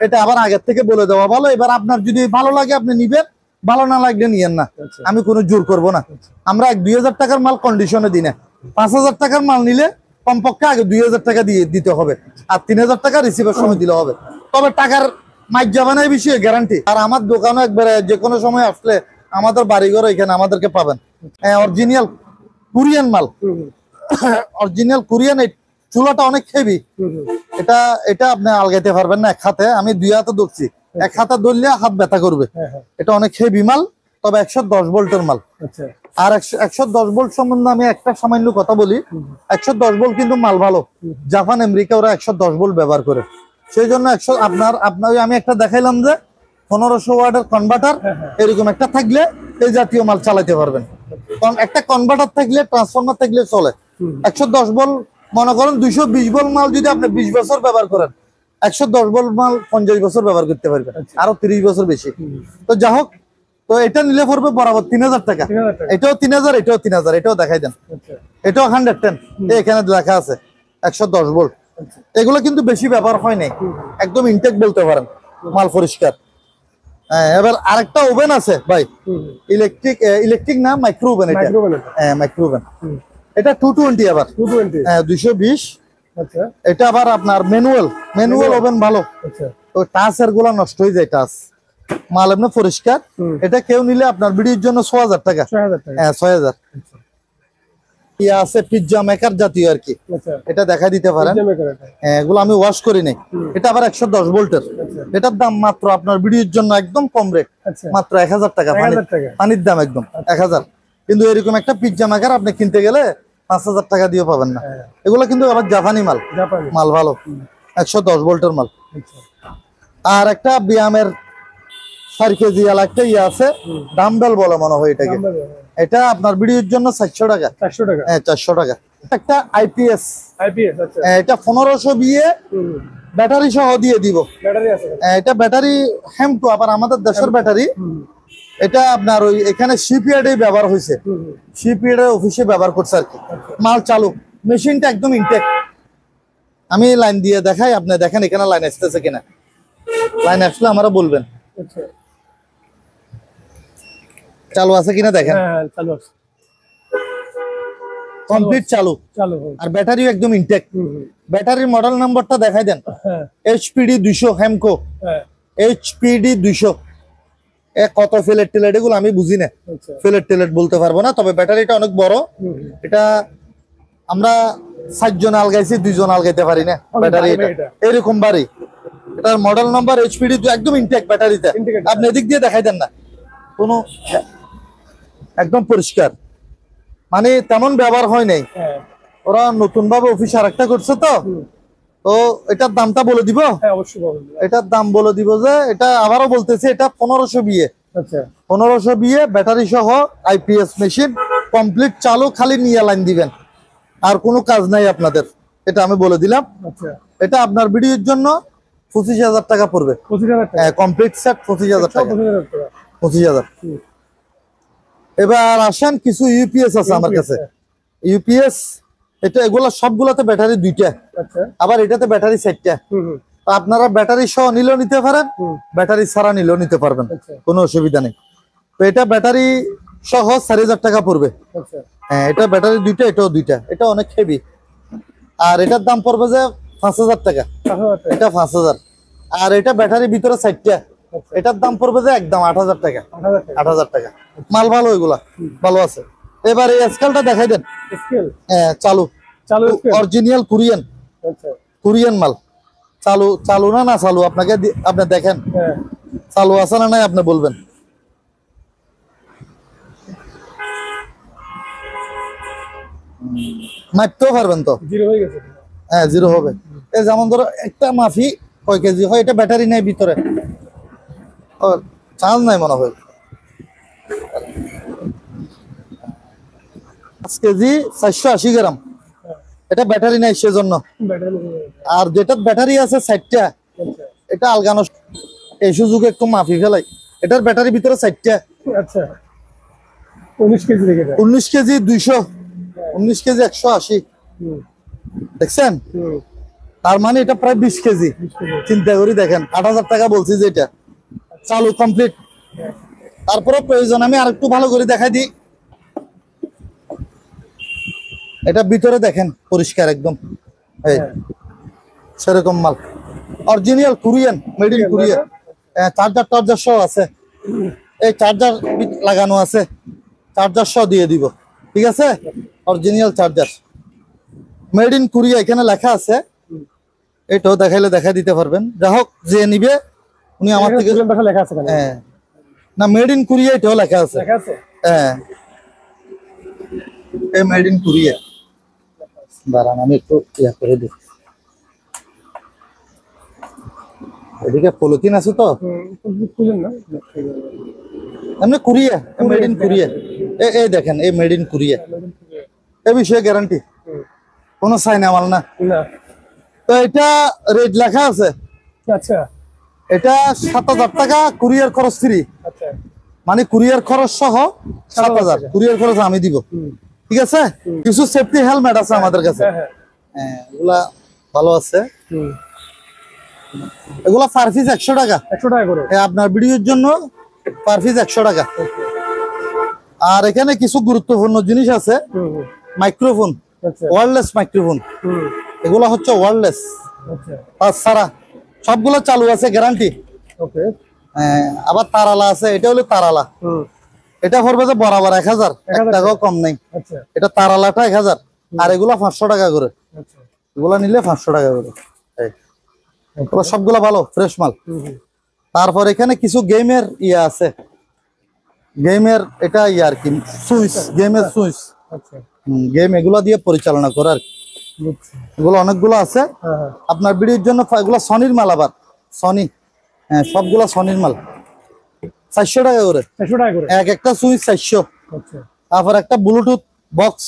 এটা আবার আগের থেকে বলে দেওয়া ভালো। এবার আপনার যদি ভালো লাগে আপনি নিবেন, ভালো না লাগলে নিয়েন না, আমি কোনো জোর করব না। আমরা 1-2000 টাকার মাল কন্ডিশনে দিই না। 5000 টাকার মাল নিলে কমপক্ষে আগে 2000 টাকা দিয়ে দিতে হবে, আর 3000 টাকা রিসিভের সময় দিলে হবে। তবে টাকার মাইক যাবে না এই বিষয়ে গ্যারান্টি। আর আমার দোকানে একবারে যে কোনো সময় আসলে আমাদের বাড়িঘর এখানে আমাদেরকে পাবেন। অরিজিনাল কোরিয়ান মাল, অরিজিনাল কোরিয়ান। এই চুলাটা অনেক হেভি, এটা আপনি আলগাইতে পারবেন না এক হাতে। আমি 2 হাতে ধরছি, এক হাতে ধরলে হাত ব্যথা করবে। এটা অনেক হেভি মাল, তবে 110 ভোল্টের মাল। আর 110 ভোল্ট সম্বন্ধে আমি একটা সামান্য কথা বলি। 110 ভোল্ট কিন্তু মাল ভালো। জাপান, আমেরিকা ওরা 110 ভোল্ট ব্যবহার করে, সেই জন্য আপনার আমি একটা দেখাইলাম যে 1500 ওয়াটের কনভার্টার, এরকম একটা থাকলে এই জাতীয় মাল চালাতে পারবেন। কারণ একটা কনভার্টার থাকলে, ট্রান্সফরমার থাকলে চলে। 110 ভোল্ট, মনে করেন 220 ভোল্ট মাল যদি আপনি 20 বছর ব্যবহার করেন, 110 ভোল্ট মাল 50 বছর ব্যবহার করতে পারবেন, আরো 30 বছর বেশি। তো যাই হোক, তো এটা নিলে পড়বে বরাবর 3000 টাকা। এটাও 3000, এটাও 3000, এটাও দেখাই দেন। এটাও 110, এখানে লেখা আছে 110 ভোল্ট। এগুলো কিন্তু বেশি ব্যবহার হয় নাই, একদম ইনটেক বলতে পারেন, মাল পরিষ্কার। হ্যাঁ, এবার আরেকটা ওভেন আছে ভাই, ইলেকট্রিক না, মাইক্রো ওভেন। এটা হ্যাঁ, মাইক্রো ওভেন। এটা 220, আবার 220। আচ্ছা, এটা আবার আপনার ম্যানুয়াল ওভেন ভালো। তো টাচের গুলা নষ্ট হয়ে যায়, টাচ মাল এমনি পরিষ্কার। এটা কেউ নিলে আপনার ভিডিওর জন্য 6000 টাকা। হ্যাঁ, 6000। ইয়া আছে পিজ্জা মেকার জাতীয় আর কি, এটা দেখা দিতে পারেন। এগুলো আমি ওয়াশ করি নাই। এটা আবার 110 ভোল্টের। এটার দাম মাত্র আপনার ভিডিওর জন্য একদম কম রেট, মাত্র 1000 টাকা। পানির দাম একদম 1000। কিন্তু এরকম একটা পিজ্জা মেকার আপনি কিনতে গেলে 5000 টাকা দিয়ে পাবেন না। এগুলো কিন্তু আবার জাপানি মাল ভালো, 110 ভোল্টের মাল। আর একটা ব্যায়ামের 4 কেজি একটা ইয়ে আছে, ডাম্বেল বলে মনে হয় এটাকে। এটা আপনার ভিডিওর জন্য 400 টাকা। 400 টাকা? হ্যাঁ, 400 টাকা। একটা আইপিএস, এটা 1500 বিয়ে ব্যাটারি সহ দিয়ে দিব। এটা ব্যাটারি হেমটো, আবার আমাদের দেশের ব্যাটারি। এটা আপনার ওই এখানে শিপইয়ার্ডে ব্যবহার হয়েছে, শিপইয়ার্ডের অফিসে ব্যবহার করছে আর কি। মাল চালু, মেশিনটা একদম ইনটেক। আমি লাইন দিয়ে দেখাই, আপনি দেখেন এখানে লাইন আসতেছে কিনা। লাইন আসলে আমরা বলবেন চালু আছে কিনা, দেখেন কমপ্লিট চালু। আর ব্যাটারিও একদম ইনটেক। ব্যাটারির মডেল নাম্বারটা দেখাই দেন। HPD 200 Hamko, HPD 200। কত ফিলেট টিলেট এগুলো আমি বুঝি না, ফিলেট টিলেট বলতে পারবো না। তবে ব্যাটারিটা অনেক বড়। এটা আমরা 7 জন আলগাইছি, 2 জন আলগাইতে পারি না ব্যাটারি, এরকম বাড়ি। এটার মডেল নাম্বার HPD, একদম ইনটেক ব্যাটারিতে। আপনি এদিক দিয়ে দেখাই দেন না, কোনো একদম পরিষ্কার, মানে তেমন ব্যবহার হয় নাই। ওরা নতুন ভাবে অফিস আরেকটা করছে, তো এটার দামটা বলে দিব। এটার দাম বলে দিব যে, এটা আবারও বলতেছি, এটা 1500 বিয়ে। 1500 বিয়ে ব্যাটারি সহ আইপিএস মেশিন, কমপ্লিট চালু, খালি নিয়ে লাইন দিবেন, আর কোনো কাজ নাই আপনাদের। এটা আমি বলে দিলাম। এটা আপনার ভিডিওর জন্য 25000 টাকা পড়বে। কমপ্লিট সেট 25000 টাকা। 25000। এবার আসেন, কিছু ইউপিএস আছে আমার কাছে। ইউপিএস এটা, এগুলা সবগুলাতে ব্যাটারি 2টা, আবার এটাতে ব্যাটারি 4টা। আপনারা ব্যাটারি সহ নিলেও নিতে পারেন, ব্যাটারি ছাড়া নিলেও নিতে পারবেন, কোনো অসুবিধা নেই। তো এটা ব্যাটারি সহ 4000 টাকা পড়বে। হ্যাঁ, এটা ব্যাটারি 2টা, এটাও 2টা। এটা অনেক হেভি। আর এটার দাম পড়বে যে 5000 টাকা। এটা 5000। আর এটা ব্যাটারির ভিতরে 4টা, এটার দাম পড়বে যে একদম 8000 টাকা। 8000 টাকা। মাল ভালো, এগুলা ভালো আছে। এবার এই স্কেলটা দেখাই দেন। হ্যাঁ, চালু, অরিজিনাল কোরিয়ান মাল। চালু না চালু, আপনি দেখেন চালু আছে না নাই, আপনি বলবেন। মাপতেও পারবেন তো? জিরো হয়ে গেছে। হ্যাঁ, জিরো হবে। এই যেমন ধরো একটা মাফি কয় কেজি হয়, এটা ব্যাটারি নেই ভিতরে, চার্জ নাই মনে হয়। 5 কেজি 480 গ্রাম, এটা ব্যাটারি নাই সেজন্য। আর যেটা ব্যাটারি আছে 60টা, এটা আলগানো। এই সুযোগে একটু মাফি ফেলাই, এটার ব্যাটারি ভিতরে 60টা। আচ্ছা, 19 কেজি থেকে 19 কেজি 200, 19 কেজি 180, দেখছেন? তার মানে এটা প্রায় 20 কেজি। চিন্তা করি দেখেন, 8000 টাকা বলছি যে এটা চালু কমপ্লিট। তারপরে প্রয়োজন আমি আরেকটু ভালো করে দেখাই দিই। এটা ভিতরে দেখেন পরিষ্কার একদম, এই সেরকম মাল, original Korean, made in Korea. Charger টার্জার সহ আছে, এই চার্জার লাগানো আছে, চার্জার সহ দিয়ে দিব, ঠিক আছে? Original charger, made in Korea এখানে লেখা আছে। এটাও দেখাইলে দেখা দিতে পারবেন, যা হোক যে নিবে উনি আমার থেকে লেখা আছে। হ্যাঁ, না মেড ইন কোরিয়া এটাও লেখা আছে। হ্যাঁ, এই মেড ইন কোরিয়া। দাঁড়ান আমি একটু ইয়া করে দিই, এদিকে পলিথিন আছে তো এমনি কোরিয়া, মেড ইন কোরিয়া। এই দেখেন, এই মেড ইন কোরিয়া, এ বিষয়ে গ্যারান্টি, কোনো চাইনা মাল না। তো এটা রেট লেখা আছে। আচ্ছা, এটা 7000 টাকা কুরিয়ার খরচ ফ্রি, মানে কুরিয়ার খরচ সহ 7000, কুরিয়ার খরচ আমি দিব, ঠিক আছে? কিছু সেফটি হেলমেট আছে আমাদের কাছে, হ্যাঁ এগুলা ভালো আছে। এগুলা পার পিস 100 টাকা, 100 টাকা করে আপনার ভিডিওর জন্য পার পিস 100 টাকা। আর এখানে কিছু গুরুত্বপূর্ণ জিনিস আছে, মাইক্রোফোন, ওয়্যারলেস মাইক্রোফোন, এগুলো হচ্ছে ওয়্যারলেস, তাছাড়া সবগুলো চালু আছে, গ্যারান্টি। আবার তারালা আছে, এটা হলো তারালা, এটা পড়বে যে বরাবর 1000, 1 টাকাও কম নাই। এটা তারালাটা 1000, আর এগুলা 500 টাকা করে, এগুলা নিলে 500 টাকা করে। সবগুলা ভালো ফ্রেশ মাল। তারপর এখানে কিছু গেমের ইয়া আছে, গেমের এটা ইয়া আর কি, সুইচ, গেমের সুইচ, গেম এগুলা দিয়ে পরিচালনা করার, এগুলো অনেকগুলো আছে আপনার ভিডিওর জন্য। এগুলো সনির মাল, আবার সনি, হ্যাঁ সবগুলা সনির মাল। 400 টাকা করে, এক একটা সুইচ 400। তারপর একটা ব্লুটুথ বক্স,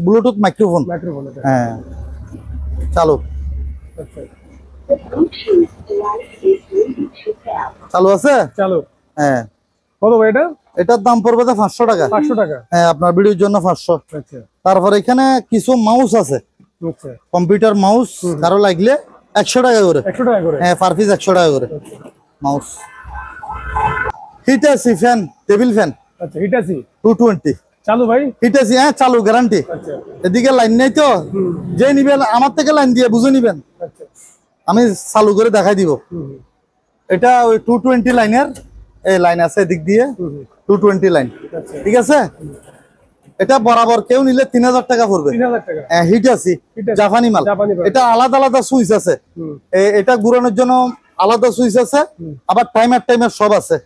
ব্লুটুথ মাইক্রোফোন, হ্যাঁ চালু, চালু আছে, চালু। হ্যাঁ, কত ভাই এটা? এটার দাম পড়বে 500 টাকা। 500 টাকা, হ্যাঁ আপনার ভিডিওর জন্য 500। তারপর এখানে কিছু মাউস আছে, কম্পিউটার মাউস, কারো লাগলে 100 টাকা করে, 100 টাকা করে, হ্যাঁ পার পিস 100 টাকা করে mouse. Hitachi fan, table fan, আচ্ছা হিটাচি 220 চালু ভাই, হিটাচি, হ্যাঁ চালু, গ্যারান্টি। এদিকে লাইন নেই তো, যে নিবেন আমার থেকে লাইন দিয়ে বুঝে নিবেন, আমি চালু করে দেখাই দিব। এটা ওই 220 লাইনের, এই লাইন আছে এদিক দিয়ে, 220 লাইন, ঠিক আছে? এটা বরাবর কেউ নিলে 3000 টাকা পড়বে। হিটাচি জাপানি মাল, এটা আলাদা আলাদা সুইচ আছে, এটা ঘুরানোর জন্য আলাদা সুইচ আছে, আবার টাইমার সব আছে।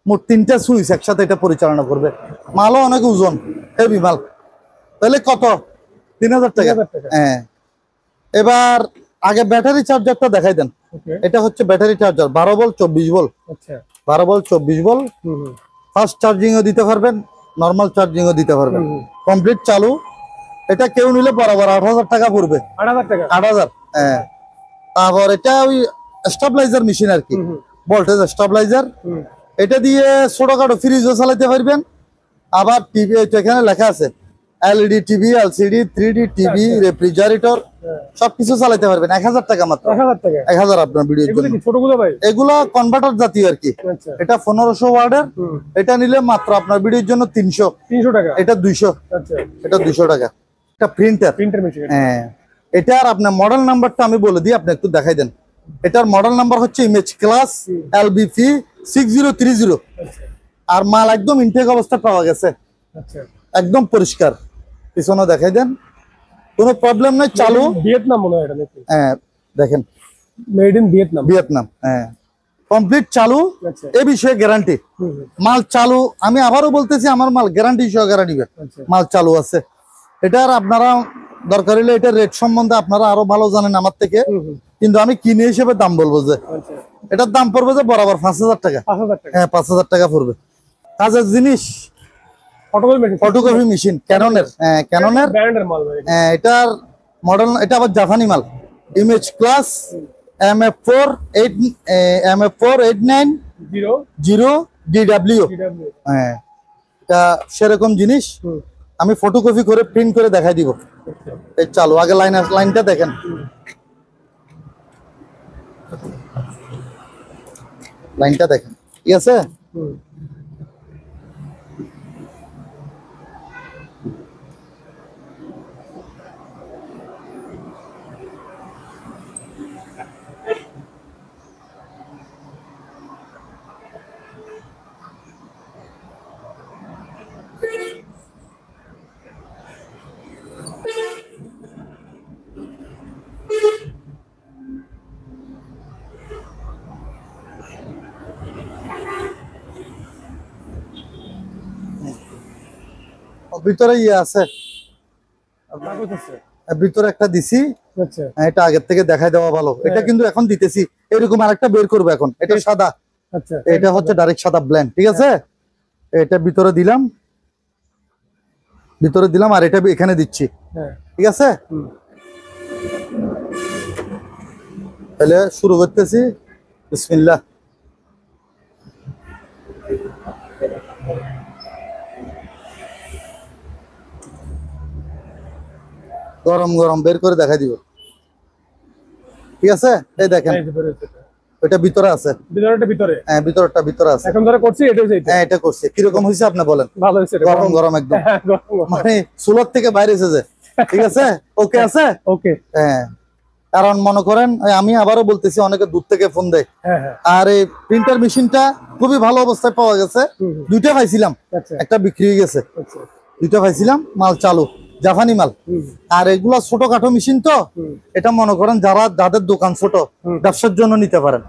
মোট 3টা সুইচ একসাথে এটা পরিচালনা করবে। মালও অনেক ওজন, হেভি মাল। তাহলে কত? 3000 টাকা। হ্যাঁ, এবার আগে ব্যাটারি চার্জারটা দেখাই দেন। এটা হচ্ছে battery charger, 12 volt 24 volt, 12 volt 24 volt. Fast চার্জিংও দিতে পারবেন, নরমাল চার্জিংও দিতে পারবেন, কমপ্লিট চালু। এটা কেউ নিলে বরাবর 8000 টাকা পড়বে। 8000। হ্যাঁ, তারপর এটা ওই স্টেবিলাইজার মেশিন আর কি, ভোল্টেজ স্টেবিলাইজার। এটা দিয়ে ছোটখাটো ফ্রিজও চালাতে পারবেন, আবার টিভি, এখানে লেখা আছে LED TV, LCD, 3D TV, refrigerator সবকিছু চালাতে পারবেন। 1000 টাকা মাত্র, 1000 আপনার ভিডিওর জন্য। এগুলো কনভার্টার জাতীয় আর কি। এটা 1500 ওয়াটের, এটা নিলে মাত্র আপনার ভিডিওর জন্য 300 টাকা, এটা 200, এটা 200 টাকা। এটা প্রিন্টার মেশিন, হ্যাঁ। এটার আপনার মডেল নাম্বারটা আমি বলে দিই, আপনি একটু দেখাই দেন। এটার মডেল নাম্বার হচ্ছে ইমেজ ক্লাস LBP 6030, আর মাল একদম ইনটেক অবস্থা পাওয়া গেছে, একদম পরিষ্কার। পিছনে দেখাই দেন, কোনো প্রবলেম নাই, চালু। ভিয়েতনাম মনে হয় এটা নাকি? হ্যাঁ দেখেন, মেড ইন ভিয়েতনাম, ভিয়েতনাম, হ্যাঁ কমপ্লিট চালু। এই বিষয়ে গ্যারান্টি, মাল চালু। আমি আবারও বলতেছি, আমার মাল গ্যারান্টি সহকারে নিবে, মাল চালু আছে। এটার আপনারা দরকার হলে এটার রেট সম্বন্ধে আপনারা আরো ভালো জানেন আমার থেকে, কিন্তু আমি কিনে হিসেবে দাম বলবো যে এটার দাম পড়বে যে বরাবর 5,000 টাকা। হ্যাঁ 5,000 টাকা পড়বে। কাজের জিনিস, ফটোকপি মেশিন ক্যাননের, ক্যাননের এটার মডেল, এটা আবার জাপানি মাল, ইমেজ ক্লাস MF48900DW। হ্যাঁ এটা সেরকম জিনিস, আমি ফটোকপি করে প্রিন্ট করে দেখাই দিব। এই চালু, আগে লাইনটা দেখেন, লাইনটা দেখেন, ঠিক আছে। ভিতরে ইয়ে আছে, ভিতরে একটা দিছি, এটা আগের থেকে দেখাই দেওয়া ভালো। এটা কিন্তু এখন দিতেছি, এরকম আরেকটা বের করবো এখন। এটা সাদা, এটা হচ্ছে ডাইরেক্ট সাদা ব্ল্যান্ড, ঠিক আছে। এটা ভিতরে দিলাম, আর এটা এখানে দিচ্ছি, ঠিক আছে। তাহলে শুরু করতেছি, বিসমিল্লাহ। গরম গরম বের করে দেখাই দিব, ঠিক আছে। এই দেখেন এটা ভিতরে আছে, হ্যাঁ ভিতরটা ভিতরে আছে। এখন ধরে করছি এটা, হ্যাঁ এটা করছি। কিরকম হয়েছে আপনি বলেন? ভালো হয়েছে, গরম গরম একদম, মানে চুলার থেকে বাইরে এসেছে, ঠিক আছে। ওকে আছে, ওকে। হ্যাঁ কারণ মনে করেন আমি আবারও বলতেছি, অনেকে দূর থেকে ফোন দেয়, আর এই প্রিন্টার মেশিনটা খুবই ভালো অবস্থায় পাওয়া গেছে। দুইটা পাইছিলাম, একটা বিক্রি হয়ে গেছে, দুইটা পাইছিলাম, মাল চালু, জাপানি মাল। আর এগুলা ছোটখাটো মেশিন তো, এটা মনে করেন যাদের দোকান ছোট, ব্যবসার জন্য নিতে পারেন।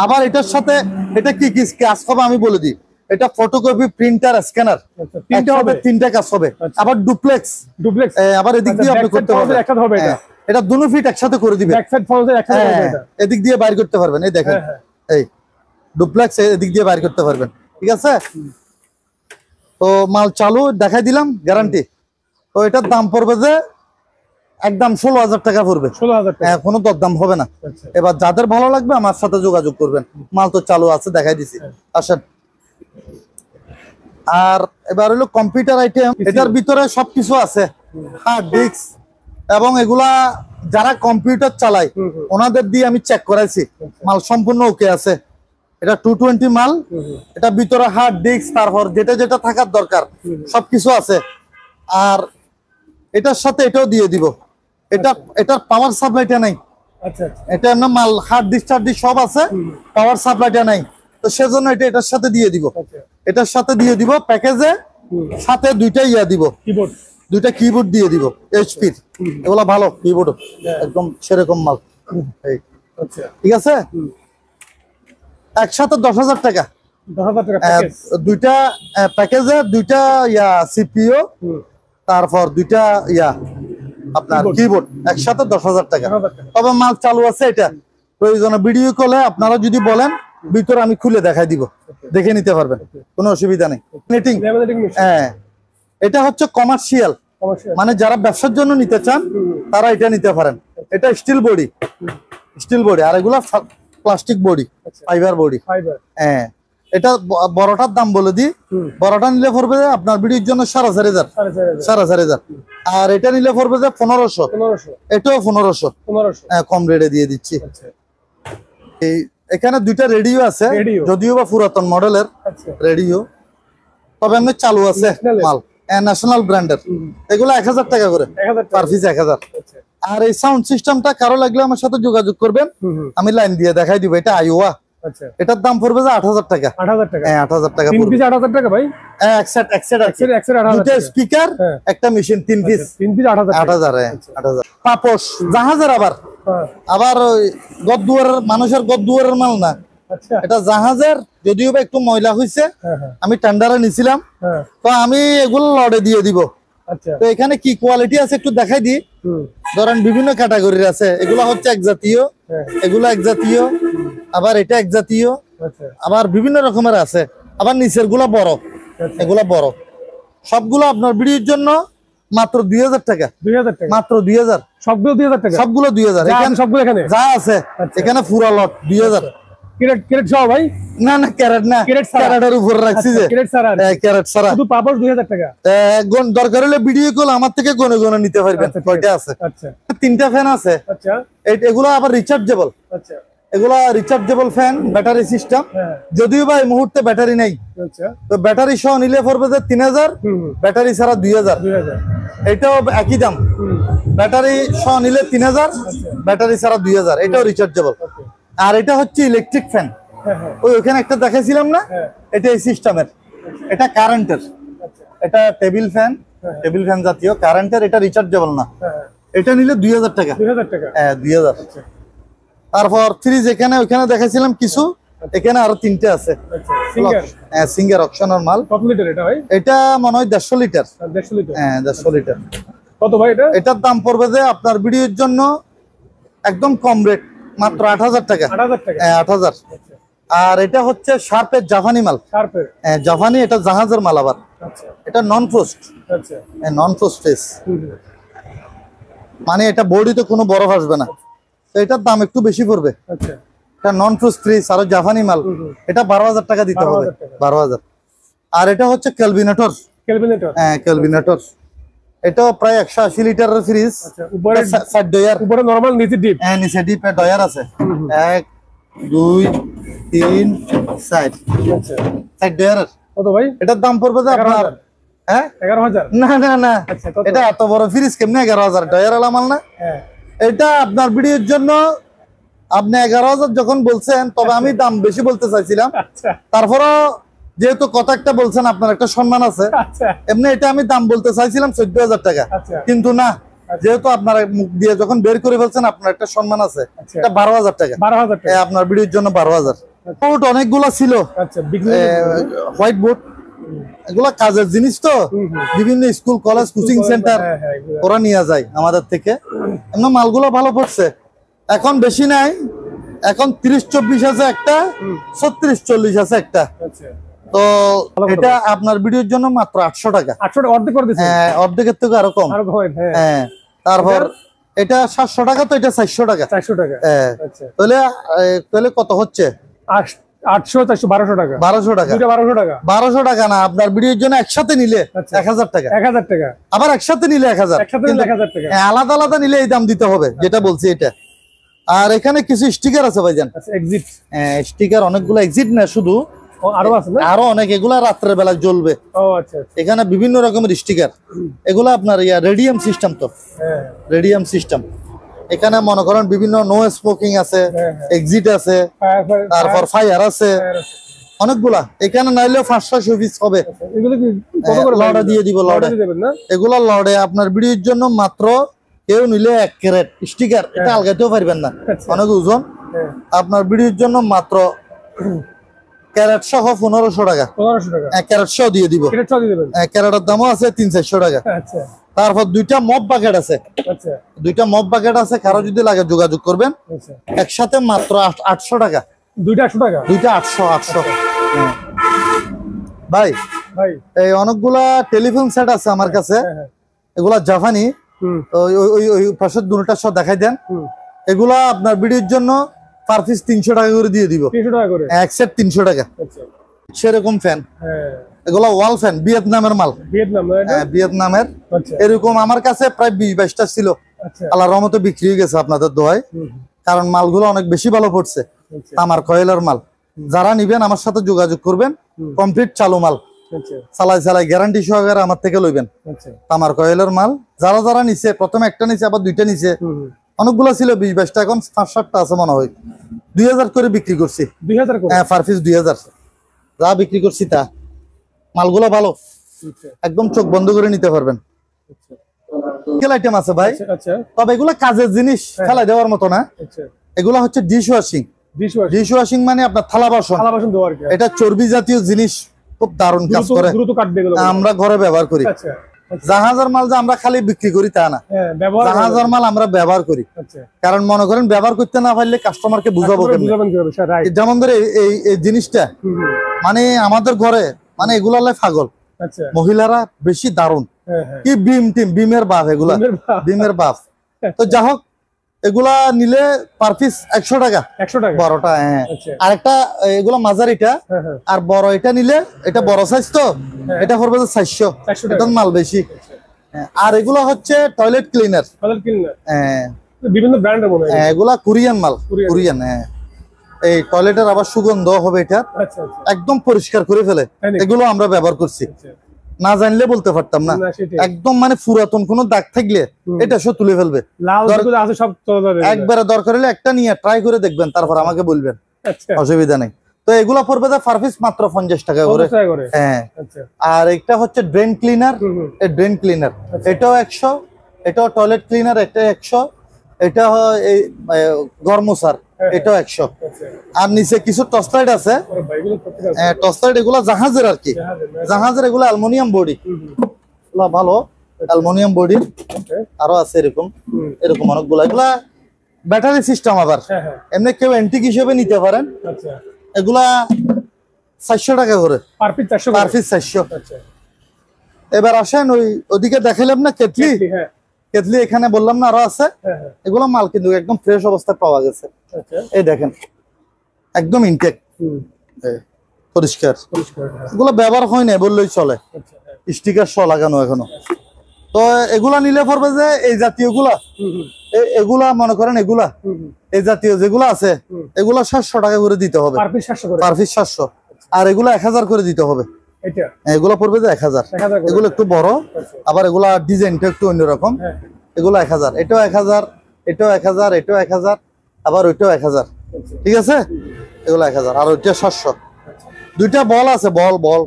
আবার এটার সাথে এটা কি কি কাজ হবে আমি বলে দিই। এটা ফটোকপি, প্রিন্টার, স্ক্যানার, তিনটা কাজ হবে। আবার ডুপ্লেক্স, আবার এদিক দিয়ে আপনি করতে পারবেন। এটা দুটো ফিট একসাথে করে দিবেন, এদিক দিয়ে বাইর করতে পারবেন। এই দেখেন, এই ডুপ্লেক্স এদিক দিয়ে বাইর করতে পারবেন, ঠিক আছে। তো মাল চালু দেখাই দিলাম, গ্যারান্টি। তো এটার দাম পড়বে যে একদম 16,000 টাকা পড়বে, 16,000 টাকা, কোনো দরদাম হবে না। এবার যাদের ভালো লাগবে আমার সাথে যোগাযোগ করবেন। মাল তো চালু আছে, দেখাই দিছি, আসেন। আর এবার হলো কম্পিউটার আইটেম, এটার ভিতরে সবকিছু আছে, হার্ড ডিস্ক, এবং এগুলা যারা কম্পিউটার চালায় ওনাদের দিয়ে আমি চেক করাইছি, মাল সম্পূর্ণ ওকে আছে। এটা 220 মাল, এটা ভিতরে হার্ড ডিস্ক, তারপর যেটা যেটা থাকার দরকার সবকিছু আছে। আর এটার সাথে এটাও দিয়ে দিব। এটার পাওয়ার সাপ্লাইটা নাই, এটা এমনি মাল হার্ড ডিস্ক সব আছে, পাওয়ার সাপ্লাইটা নাই। তো সেজন্য এটার সাথে দিয়ে দিব, এটার সাথে দিয়ে দিব প্যাকেজে, সাথে দুইটা ইয়া দিব, দুইটা কিবোর্ড দিয়ে দিব এইচপির, এগুলা ভালো কিবোর্ড, একদম সেরকম মাল, ঠিক আছে। একসাথে 10,000 টাকা, দুইটা প্যাকেজে, দুইটা ইয়া সিপিইউ, তারপর দুইটা ইয়া আপনার কিবোর্ড, একসাথে 10,000 টাকা। তবে মাল চালু আছে। এটা প্রয়োজনে ভিডিও কলে আপনারা যদি বলেন, ভিতরে আমি খুলে দেখাই দিব, দেখে নিতে পারবেন, কোনো অসুবিধা নেই। হ্যাঁ এটা হচ্ছে কমার্শিয়াল, মানে যারা ব্যবসার জন্য নিতে চান তারা এটা নিতে পারেন। এটা স্টিল বডি, আর এগুলা প্লাস্টিক বডি, ফাইবার বডি। হ্যাঁ এটা বড়টার দাম বলে দিই, বড়টা নিলে পড়বে আপনার ভিডিওর জন্য 4,500, আর এটা নিলে পড়বে যে 1500, এটাও 1500, কম রেটে দিয়ে দিচ্ছি। এই এখানে দুইটা রেডিও আছে, যদিও বা পুরাতন মডেলের রেডিও, তবে এমনি চালু আছে মাল, ন্যাশনাল ব্র্যান্ডের। এগুলো 1,000 টাকা করে পার পিস, 1,000। আর এই সাউন্ড সিস্টেমটা কারো লাগলে আমার সাথে যোগাযোগ করবেন, আমি লাইন দিয়ে দেখাই দিব। এটা আইওয়া, এটার দাম পড়বে যে 8,000 টাকা। 8,000 টাকা, 8,000 টাকা ভাই। এক সেট দুটো স্পিকার, একটা মেশিন, 3 পিস, 8,000। পাপোশ জাহাজের, আবার গদ্দুয়ারের, মানুষের গদ্দুয়ারের মাল না, এটা জাহাজের। যদিও বা একটু ময়লা হয়েছে, আমি টেন্ডারে নিছিলাম, তো আমি এগুলো লড়ে দিয়ে দিব। আচ্ছা তো এখানে কি কোয়ালিটি আছে একটু দেখাই দিই। ধরেন বিভিন্ন ক্যাটাগরির আছে, এগুলা হচ্ছে এক জাতীয়, এগুলা এক জাতীয়, আবার এটা এক জাতীয়, আবার বিভিন্ন রকমের আছে, আবার নিচের গুলা বড়, এগুলা বড়। সবগুলো আপনার ভিডিওর জন্য মাত্র 2000 টাকা। 2000 টাকা মাত্র 2000, সবগুলো 2000 টাকা, সবগুলো 2000। এখানে সবগুলো এখানে যা আছে এখানে পুরো লট 2000। ক্যারেট ক্যারেট সহ ভাই? না না ক্যারেট না, ক্যারেটের উপর রাখছি যে ক্যারেট ছাড়া, ক্যারেট ছাড়া শুধু পাপড় 2000 টাকা। দরকার হলে ভিডিও কল আমার থেকে গনে গনে নিতে পারবেন। কয়টা আছে? আচ্ছা 3টা ফ্যান আছে। আচ্ছা এগুলো আবার রিচার্জেবল। আচ্ছা এগুলা রিচার্জেবল ফ্যান, ব্যাটারি সিস্টেম। যদিও বা এই মুহূর্তে ব্যাটারি নাই, আচ্ছা তো ব্যাটারি সহ নিলে পড়বে যে 3000, ব্যাটারি ছাড়া 2000। 2000 এটাও একই দাম, ব্যাটারি সহ নিলে 3000, ব্যাটারি ছাড়া 2000। এটাও রিচার্জেবল। আর এটা হচ্ছে ইলেকট্রিক ফ্যান, ওখানে একটা দেখাইছিলাম না, এটা এই সিস্টেমের, এটা কারেন্টের, এটা টেবিল ফ্যান, টেবিল ফ্যান জাতীয় কারেন্টের, এটা রিচার্জেবল না। এটা নিলে 2000 টাকা। 2000 টাকা, হ্যাঁ 2000। তারপর ফ্রিজ এখানে ওখানে দেখাইছিলাম কিছু, এখানে আরো 3টে আছে। সিঙ্গার, হ্যাঁ সিঙ্গার অপশনাল মাল। কত লিটার এটা ভাই? এটা মনে হয় 150 লিটার। 150 লিটার, হ্যাঁ 150 লিটার। কত ভাই এটা? এটার দাম পড়বে যে আপনার ভিডিওর জন্য একদম কম রেট, মাত্র 8000 টাকা। 8000 টাকা, হ্যাঁ 8000। আর এটা হচ্ছে শার্পের জাপানি মাল। শার্পের জাপানি, এটা জাহাজের মাল আবার। আচ্ছা এটা নন ফ্রোস্ট। আচ্ছা নন ফ্রোস্ট ফেস, মানে এটা বডিতে কোনো বরফ আসবে না, তো এটার দাম একটু বেশি পড়বে। আচ্ছা এটা নন ফ্রোস্ট ফ্রিজ আর জাপানি মাল, এটা 12000 টাকা দিতে হবে। 12000। আর এটা হচ্ছে ক্যালভিনেটর। ক্যালভিনেটর, হ্যাঁ ক্যালভিনেটর, এটাও প্রায় 180 লিটারের ফ্রিজ। আচ্ছা উপরে সাইড ডয়ার, উপরে নরমাল, নিচে ডিপ। হ্যাঁ নিচে ডিপ ডয়ার আছে। 1 2 3 সাইড, আচ্ছা সাইড ডয়ার। কত ভাই? এটার দাম পড়বে যে আপনার 11000। না না না, আচ্ছা কত? এটা এত বড় ফ্রিজ কেমনে 11000? ডয়ার আলা মাল না। হ্যাঁ এটা আপনার ভিডিওর জন্য আপনি 11000 যখন বলছেন, তবে আমি দাম বেশি বলতে চাইছিলাম। আচ্ছা তারপরও যেহেতু কথা একটা বলছেন, আপনার একটা সম্মান আছে, আচ্ছা এমনি এটা আমি দাম বলতে চাইছিলাম 14000 টাকা, আচ্ছা কিন্তু না, যেহেতু আপনার মুখ দিয়ে যখন বের করে ফেলছেন, আপনার একটা সম্মান আছে, এটা 12000 টাকা। 12000 টাকা আপনার ভিডিওর জন্য 12000। বোর্ড অনেকগুলো ছিল, আচ্ছা হোয়াইট বোর্ড, এগুলা কাজের জিনিস তো, বিভিন্ন স্কুল কলেজ কোচিং সেন্টার ওরা নিয়ে যায় আমাদের থেকে। এমন মালগুলো ভালো পড়ছে, এখন বেশি নাই, এখন 30-40 আছে একটা, 36-40 আছে একটা। আচ্ছা তো এটা আপনার ভিডিওর জন্য মাত্র 800 টাকা। 800 টাকা অর্ধেক করে দিছেন? হ্যাঁ অর্ধেকের থেকে আরো কম। আরো কম, হ্যাঁ। হ্যাঁ তারপর এটা 700 টাকা, তো এটা 400 টাকা। 400 টাকা, হ্যাঁ আচ্ছা তাহলে কত হচ্ছে? 800 400 1200 টাকা। 1200 টাকা, দুটো 1200 টাকা। 1200 টাকা না, আপনার ভিডিওর জন্য একসাথে নিলে 1000 টাকা। 1000 টাকা, আবার একসাথে নিলে 1000। একসাথে নিলে 1000 টাকা। আলাদা আলাদা নিলে এই দাম দিতে হবে, যেটা বলছি এটা। আর এখানে কিছু স্টিকার আছে ভাইজান। আচ্ছা এক্সিট, স্টিকার অনেকগুলো, এক্সিট না শুধু, আরো আছে না? আরো অনেক, এগুলা রাত্রের বেলা জ্বলবে। ও আচ্ছা আচ্ছা, এখানে বিভিন্ন রকমের স্টিকার, এগুলা আপনার রেডিয়াম সিস্টেম, তো হ্যাঁ রেডিয়াম সিস্টেম। এখানে মনে করেন বিভিন্ন নো স্মোকিং আছে, এক্সিট আছে, তারপর ফায়ার আছে, অনেকগুলা। এখানে নাইলেও 500 পিস হবে। এগুলো কি কত করে লড়ে দিয়ে দিব? লড়ে দেবেন না? এগুলা লড়ে আপনার ভিডিওর জন্য মাত্র, কেউ নিলে 1 ক্যারেট স্টিকার, এটা আলগাতেও পারবেন না, অনেক ওজন। আপনার ভিডিওর জন্য মাত্র ক্যারেট সহ 1500 টাকা। 1500 টাকা, ক্যারেট সহ দিয়ে দিব। ক্যারেট সহ দিয়ে দিবেন? ক্যারেটের দামও আছে 300-400 টাকা। আচ্ছা তারপর 2টা মপ বাকেট আছে। আচ্ছা 2টা মপ বাকেট আছে, কারো যদি লাগে যোগাযোগ করবেন। আচ্ছা একসাথে মাত্র 800 টাকা। দুইটা 800 টাকা? দুইটা 800। হ্যাঁ ভাই, ভাই এই অনেকগুলা টেলিফোন সেট আছে আমার কাছে, হ্যাঁ এগুলা জাপানি। ওই পাশের দুটোটা সব দেখাই দেন। এগুলা আপনার ভিডিওর জন্য পার পিস 300 টাকা করে দিয়ে দিব। 300 টাকা করে এক সেট 300 টাকা। আচ্ছা সেরকম ফ্যান, হ্যাঁ এগুলা ওয়াল ফ্যান, ভিয়েতনামের মাল। ভিয়েতনাম না এটা? হ্যাঁ ভিয়েতনামের। আচ্ছা এরকম আমার কাছে প্রায় 20-22টা ছিল, আচ্ছা আল্লাহর রহমতে বিক্রি হয়ে গেছে আপনাদের দোয়ায়, কারণ মালগুলো অনেক বেশি ভালো পড়ছে। আচ্ছা আমার কয়েলের মাল, যারা নিবেন আমার সাথে যোগাযোগ করবেন, কমপ্লিট চালু মাল, আচ্ছা চালাই গ্যারান্টি সহকারে আমার থেকে লইবেন। আচ্ছা আমার কয়েলের মাল যারা যারা নিছে, প্রথমে একটা নিছে, আবার 2টা নিছে, অনেকগুলো ছিল 20-22টা, এখন 5-7টা আছে মনে হয়। 2000 করে বিক্রি করছি। 2000 করে? হ্যাঁ পার পিস 2000 যা বিক্রি করছি তা। মালগুলো ভালো, একদম চোখ বন্ধ করে নিতে পারবেন। খেলা আইটেম আছে ভাই, আচ্ছা তবে এগুলা কাজের জিনিস, ফেলা দেওয়ার মতো না। আচ্ছা এগুলা হচ্ছে ডিশ ওয়াশিং। ডিশ ওয়াশিং মানে আপনার থালা বাসন, দেওয়া আর কি। এটা চর্বি জাতীয় জিনিস, খুব দারুণ কাজ করে, দ্রুত কাটবে এগুলো, আমরা ঘরে ব্যবহার করি। আচ্ছা জাহাজের মাল যে আমরা খালি বিক্রি করি তা না, জাহাজের মাল আমরা ব্যবহার করি। কারণ মনে করেন ব্যবহার করতে না পারলে কাস্টমারকে বুঝাবো কেমনে। যেমন ধরে এই জিনিসটা মানে আমাদের ঘরে মানে এগুলা পাগল মহিলারা বেশি দারুণ কি বিমের বাপ, এগুলা বিমের বাপ। তো যা হোক এগুলা নিলে পার পিস 100 টাকা বড়টা। হ্যাঁ, আর একটা এগুলা মাঝারিটা আর বড় এটা নিলে এটা বড় সাইজ তো এটা পড়বে 400, এটা মাল বেশি। আর এগুলা হচ্ছে টয়লেট ক্লিনার, হ্যাঁ বিভিন্ন ব্র্যান্ডের মনে হয় এগুলা কোরিয়ান মাল, কোরিয়ান। হ্যাঁ, এই টয়লেটের আবার সুগন্ধ হবে এটা, একদম পরিষ্কার করে ফেলে। এগুলো আমরা ব্যবহার করছি, না জানলে বলতে পারতাম না। একদম মানে পুরাতন কোন দাগ থাকলে এটা সব তুলে ফেলবে, একবারে দরকার হলে একটা নিয়ে ট্রাই করে দেখবেন, তারপর আমাকে বলবেন, অসুবিধা নেই। তো এগুলা পড়বে পার পিস মাত্র 50 টাকা করে। হ্যাঁ, আর একটা হচ্ছে ড্রেন ক্লিনার, এই ড্রেন ক্লিনার এটাও 100, এটাও টয়লেট ক্লিনার এটা 100, এটা এই গরমসার এটাও 100। আর নিচে কিছু টসলাইট আছে, টসলাইট এগুলা জাহাজের আর কি, জাহাজের এগুলো অ্যালুমিনিয়াম বডি, ভালো অ্যালুমিনিয়াম বডির আরো আছে এরকম এরকম অনেকগুলো। এগুলা ব্যাটারি সিস্টেম, আবার এমনি কেউ অ্যান্টিক হিসেবে নিতে পারেন। এগুলা 400 টাকা করে পার পিস 400। এবার আসেন ওদিকে দেখাইলাম না কেটলি, কেটলি এখানে বললাম না আরো আছে। এগুলো মাল কিন্তু একদম ফ্রেশ অবস্থায় পাওয়া গেছে। এই দেখেন একদম ইনটেক পরিষ্কার, এগুলো ব্যবহার হয় না বললেই চলে, স্টিকার সহ লাগানো এখনো। তো এগুলা নিলে পড়বে যে এই জাতীয় গুলা, এগুলা মনে করেন এগুলা এই জাতীয় যেগুলো আছে এগুলা 700 টাকা করে দিতে হবে পার পিস 700, আর এগুলা 1000 করে দিতে হবে। এগুলো পড়বে যে 1000, এগুলো একটু বড়, আবার এগুলা ডিজাইনটা একটু অন্যরকম। এগুলো 1000, এটাও 1000, এটাও 1000, এটাও 1000, আবার ওইটাও 1000। ঠিক আছে, এগুলো 1000, আর ওইটা 700। দুইটা বল আছে, বল বল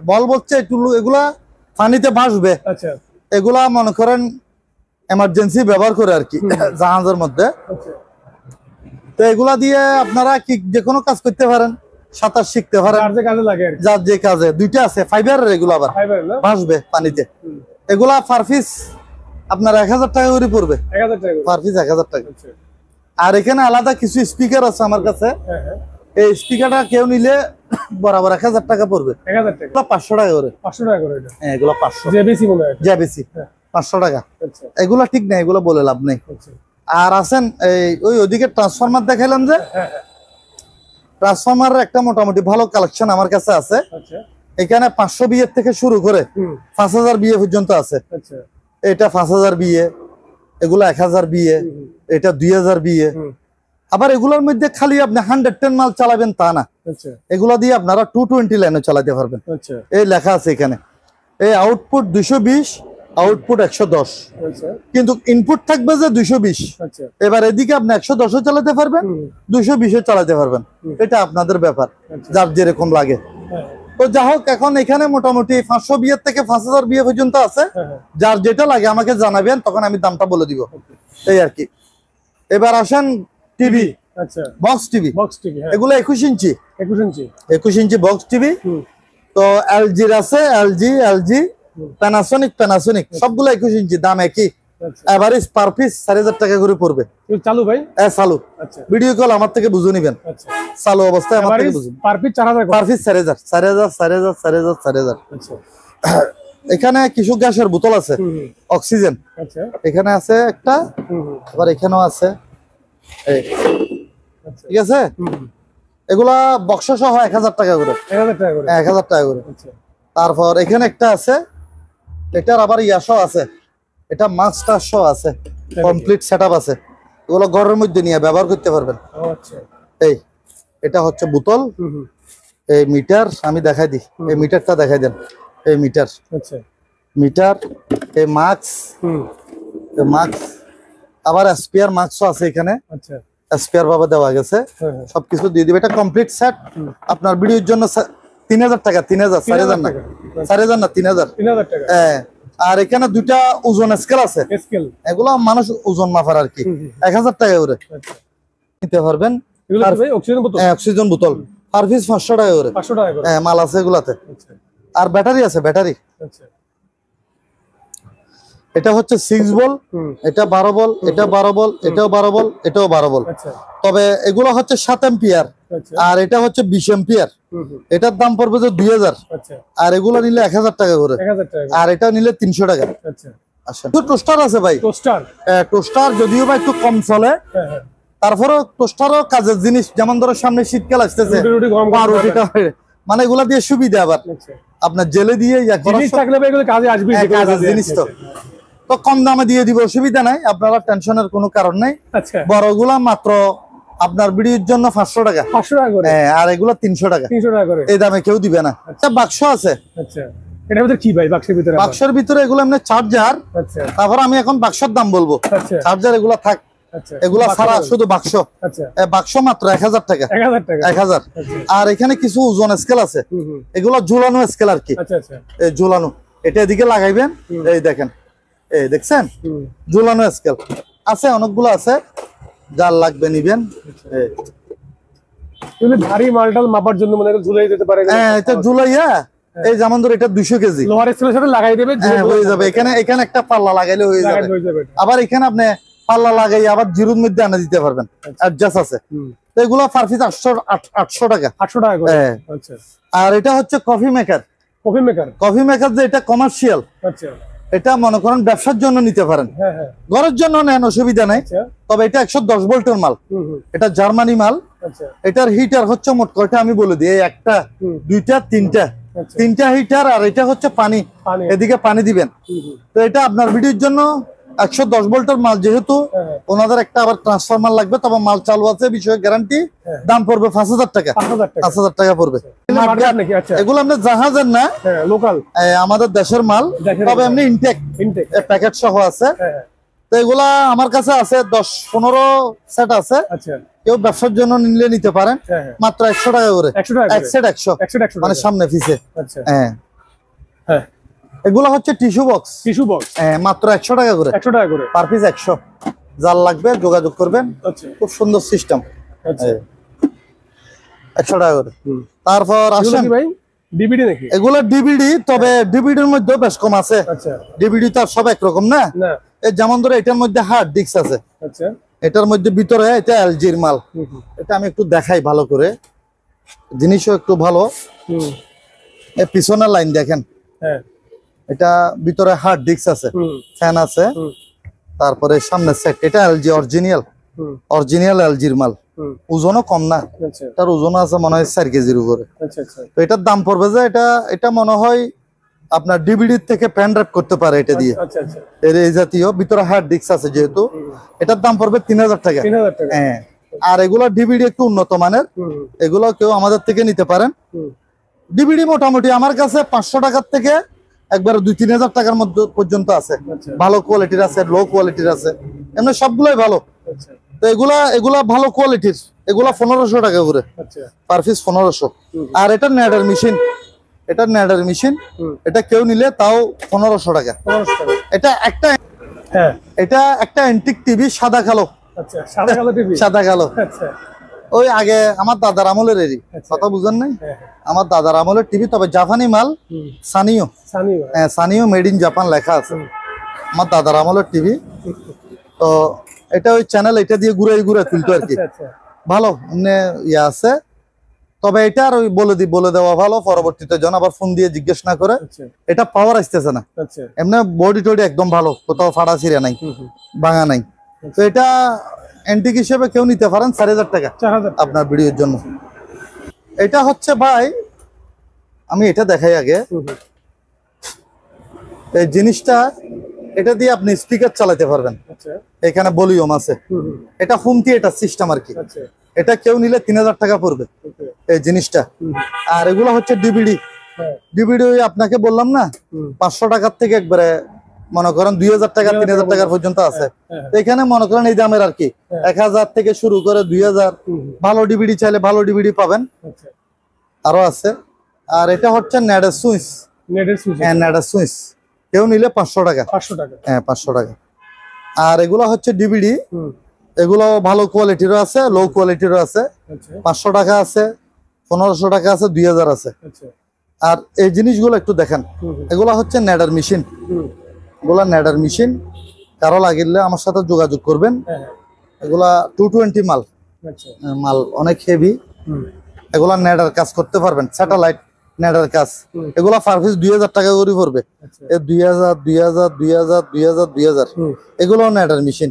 বল বলছে একটু, এগুলা পানিতে ভাসবে। এগুলা মনে করেন এমার্জেন্সি ব্যবহার করে আর কি জাহাজের মধ্যে। তো এগুলা দিয়ে আপনারা কি যে কোনো কাজ করতে পারেন, সাঁতার শিখতে পারেন, যার যে কাজে। দুইটা আছে ফাইবারের, এগুলো আবার ভাসবে পানিতে। এগুলা পার পিস আপনার 1000 টাকা করে পড়বে, পার পিস 1000 টাকা। আর এখানে আলাদা কিছু স্পিকার আছে আমার কাছে, এই স্পিকারটা কেউ নিলে বরাবর 1000 টাকা পড়বে। 500 টাকা করে, 500 টাকা করে। হ্যাঁ, এগুলো 500 জেবিসি মনে হয়, জেবিসি 500 টাকা। এগুলা ঠিক না, এগুলো বলে লাভ নেই। আর আছেন এই ওইদিকে ট্রান্সফরমার দেখাইলাম যে, ট্রান্সফরমারের একটা মোটামুটি ভালো কালেকশন আমার কাছে আছে। এখানে 500 বিএ থেকে শুরু করে 5000 বিএ পর্যন্ত আছে। এটা 5000 বিএ, এগুলা 1000 বিএ, এটা 2000 বিএ। আবার এগুলোর মধ্যে খালি আপনি 110 মাল চালাবেন তা না, এগুলা দিয়ে আপনারা 220 লাইনে চালাতে পারবেন। এই লেখা আছে এখানে, এই আউটপুট 220, আউটপুট 110, কিন্তু ইনপুট থাকবে যে 220। এবার এদিকে আপনি 110ও চালাতে পারবেন, 220ও চালাতে পারবেন, এটা আপনাদের ব্যাপার, যার যেরকম লাগে। তো যা হোক, এখন এখানে মোটামুটি 500 বিএ থেকে 5000 বিএ পর্যন্ত আছে। যার যেটা লাগে আমাকে জানাবেন, তখন আমি দামটা বলে দিব, এই আর কি। এবার আসেন টিভি, বক্স টিভি, এগুলো 21 ইঞ্চি, 21 ইঞ্চি বক্স টিভি। তো এলজির আছে, এলজি, প্যানাসোনিক সবগুলো 21 ইঞ্চি, দাম একই। এভারেজ পার পিস 4000 টাকা করে পড়বে। চালু ভাই, চালু। ভিডিও কল আমার থেকে বুঝে নিবেন, চালু অবস্থায় আমার থেকে বুঝুন। Per piece 4000, per piece 4000। এখানে কিছু গ্যাসের বোতল আছে, অক্সিজেন এখানে আছে একটা, আবার এখানেও আছে। ঠিক আছে, এগুলা বক্স সহ 1000 টাকা করে, 1000 টাকা করে। তারপর এখানে একটা আছে, এটার আবার ইয়াসও আছে, এটা মাস্টার শো আছে, কমপ্লিট সেটআপ আছে। এগুলো ঘরের মধ্যে নিয়ে ব্যবহার করতে পারবেন। এই এটা হচ্ছে বোতল, এই মিটার আমি দেখাই দিই, এই মিটারটা দেখাই দেন, এই মিটার, মিটার, এই মাস্ক, আবার স্পেয়ার মাস্কও আছে এখানে, স্পেয়ার ভাবে দেওয়া গেছে, সবকিছু দিয়ে দিবে। এটা কমপ্লিট সেট আপনার ভিডিওর জন্য 3000 টাকা, 3000, 4000 না, 4000 না, 3000 টাকা। হ্যাঁ, আর এখানে দুইটা ওজন স্কেল আছে, এগুলো মানুষ ওজন মাপার আর কি, 1000 টাকা করে নিতে পারবেন। অক্সিজেন বোতল পার পিস 500 টাকা করে, মাল আছে এগুলাতে। আর ব্যাটারি আছে, ব্যাটারি এটা হচ্ছে 6 বল, এটা 12 বল, এটা 12 বল, এটাও 12 বল, এটাও 12 বল। তবে এগুলো হচ্ছে 7 এম্পিয়ার আর এটা হচ্ছে 20 এম্পিয়ার। এটার দাম পড়বে যে 2000, আর এগুলো নিলে 1000 টাকা করে, আর এটা নিলে 300 টাকা। আচ্ছা, টোস্টার আছে ভাই, টোস্টার যদিও বা একটু কম চলে, তারপরে টোস্টারও কাজের জিনিস। যেমন ধরো সামনে শীতকাল আসতেছে, মানে এগুলা দিয়ে সুবিধা, আবার আপনার জেলে দিয়ে জিনিস তো কম দামে দিয়ে দিব, অসুবিধা নাই, আপনারা টেনশনের কোনো কারণ নাই। বড়গুলা মাত্র আপনার ভিডিওর জন্য 500 টাকা, 500 টাকা করে, আর এগুলো 300 টাকা, 300 টাকা করে, এই দামে কেউ দিবে না। আচ্ছা, বাক্স আছে। আচ্ছা, এটার ভিতরে কি ভাই? বাক্সের ভিতরে এগুলো এমনি চার্জার। আচ্ছা, তারপর আমি এখন বাক্সের দাম বলবো। আচ্ছা, চার্জার এগুলা থাক, এগুলা ছাড়া শুধু বাক্স। বাক্স মাত্র 1000 টাকা, 1000। আর এখানে কিছু ওজন স্কেল আছে, এগুলো ঝুলানো স্কেল আর কি, এই ঝুলানো। এটা এদিকে লাগাইবেন, এই দেখেন, এই দেখছেন ঝুলানো স্কেল আছে, অনেকগুলো আছে, যার লাগবে নিবেন। ভারী মালটাল মাপার জন্য মনে ঝুলাই দিতে পারে। হ্যাঁ, এটা ঝুলাইয়া, এই যেমন ধর এটা 200 কেজি লোহার স্কেলের সাথে লাগাই দেবে, হয়ে যাবে। এখানে একটা পাল্লা লাগাইলে হয়ে যাবে। আবার এখানে আপনি পাল্লা লাগাই আবার জিরোর মধ্যে আনা দিতে পারবেন, অ্যাডজাস্ট আছে। তো এগুলো পার পিস 800 টাকা, 800 টাকা করে। আচ্ছা, আর এটা হচ্ছে কফি মেকার। কফি মেকার যে এটা কমার্শিয়াল। আচ্ছা, এটা মনে করেন ব্যবসার জন্য নিতে পারেন, ঘরের জন্য নেন, অসুবিধা নাই। তবে এটা 110 ভোল্টের মাল, এটা জার্মানি মাল। এটার হিটার হচ্ছে মোট কয়টা আমি বলে দিই, একটা, দুইটা, তিনটা হিটার, আর এটা হচ্ছে পানি, এদিকে পানি দিবেন। তো এটা আপনার ভিডিওর জন্য 110 ভোল্টের মাল, যেহেতু ওনাদের একটা আবার ট্রান্সফরমার লাগবে, তবে মাল চালু আছে, বিষয়ে গ্যারান্টি। দাম পড়বে 5000 টাকা, 5000 টাকা পড়বে। এগুলো আপনার জাহাজের না, লোকাল, আমাদের দেশের মাল, তবে এমনি ইনটেক প্যাকেট সহ আছে। তো এগুলা আমার কাছে আছে 10-15 সেট আছে। কেউ ব্যবসার জন্য নিলে নিতে পারেন, মাত্র 100 টাকা করে, এক সেট 100, মানে সামনে পিছে। হ্যাঁ, এগুলো হচ্ছে টিস্যু বক্স, মাত্র 100 টাকা করে, 100 টাকা করে পার পিস 100। যার লাগবে যোগাযোগ করবেন, খুব সুন্দর সিস্টেম, 100 টাকা করে। তারপর আসেন ভাই ডিভিডি নাকি? এগুলো ডিভিডি, তবে ডিভিডির মধ্যে বেশ কম আছে। ডিভিডি তো সব একরকম না, এই যেমন ধরো এটার মধ্যে হার্ড ডিস্ক আছে। আচ্ছা, এটার মধ্যে ভিতরে এটা এলজির মাল। এটা আমি একটু দেখাই ভালো করে, জিনিসও একটু ভালো। এই পিছনের লাইন দেখেন, এটা ভিতরে হার্ড ডিস্ক আছে, ফ্যান আছে, তারপরে সামনে সেট, এটা এলজি অরিজিনাল এলজির মাল। ওজনও কম না, এটার ওজন আছে মনে হয় 4 কেজির উপরে। তো এটার দাম পড়বে যে এটা মনে হয় আপনার ডিভিডি থেকে পেন ড্রাইভ করতে পারে এটা দিয়ে, এই জাতীয়। ভিতরে হার্ড ডিস্ক আছে যেহেতু, এটার দাম পড়বে 3000 টাকা। হ্যাঁ, আর এগুলো ডিভিডি একটু উন্নত মানের, এগুলো কেউ আমাদের থেকে নিতে পারেন। ডিভিডি মোটামুটি আমার কাছে 500 টাকার থেকে একবার 2-3000 টাকার মধ্যে পর্যন্ত আছে। ভালো কোয়ালিটির আছে, লো কোয়ালিটির আছে, এমনি সবগুলোই ভালো। তো এগুলা ভালো কোয়ালিটির, এগুলা 1500 টাকা করে পার পিস, 1500। আর এটা নেডার মেশিন, এটা কেউ নিলে তাও 1500 টাকা। এটা একটা অ্যান্টিক টিভি, সাদা কালো, সাদা কালো। ওই আগে আমার দাদার আমলের এরই কথা বুঝেন নাই, আমার দাদার আমলের টিভি, তবে জাপানি মাল, সানিও মেড ইন জাপান লেখা আছে, আমার দাদার আমলের টিভি। তো এটা ওই চ্যানেল, এটা দিয়ে ঘুরে তুলতো আর কি, ভালো ইয়ে আছে। তবে এটা আর ওই বলে দেওয়া ভালো, পরবর্তীতে জন আবার ফোন দিয়ে জিজ্ঞেস না করে। এটা পাওয়ার আসতেছে না, এমনি বডি টডি একদম ভালো, কোথাও ফাড়া ছিঁড়া নাই, ভাঙা নাই। তো এটা অ্যান্টিক হিসেবে কেউ নিতে পারেন 4000 টাকা আপনার ভিডিওর জন্য। এটা হচ্ছে ভাই, আমি এটা দেখাই আগে, এই জিনিসটা, এটা দিয়ে আপনি স্পিকার চালাতে পারবেন, এখানে ভলিউম আছে, এটা হোম থিয়েটার সিস্টেম আর কি। এটা কেউ নিলে 3000 টাকা পড়বে এই জিনিসটা। আর এগুলো হচ্ছে ডিভিডি, আপনাকে বললাম না 500 টাকার থেকে একবারে মনে করেন 2000 টাকা, 3000 টাকার পর্যন্ত আছে। এখানে মনে করেন এই দামের আর কি, 1000 থেকে শুরু করে 2000। ভালো ডিভিডি চাইলে ভালো ডিভিডি পাবেন, আরো আছে। আর এটা হচ্ছে নেডার সুইচ, নেডার সুইচ কেউ নিলে 500 টাকা, 500 টাকা, হ্যাঁ 500 টাকা। আর এগুলো হচ্ছে ডিভিডি, এগুলো ভালো কোয়ালিটিরও আছে, লো কোয়ালিটিরও আছে। 500 টাকা আছে, 1500 টাকা আছে, 2000 আছে। আর এই জিনিসগুলো একটু দেখেন, এগুলো হচ্ছে নেডার মেশিন, এগুলা নেডার মেশিন, কারো লাগিলে আমার সাথে যোগাযোগ করবেন। এগুলা 220 মাল, আচ্ছা মাল অনেক হেভি। এগুলা নেডার কাজ করতে পারবেন, স্যাটেলাইট নেডার কাজ। এগুলা পার পিস 2000 টাকা করে পড়বে। এই 2000 2000 2000 2000 2000 এগুলো নেডার মেশিন।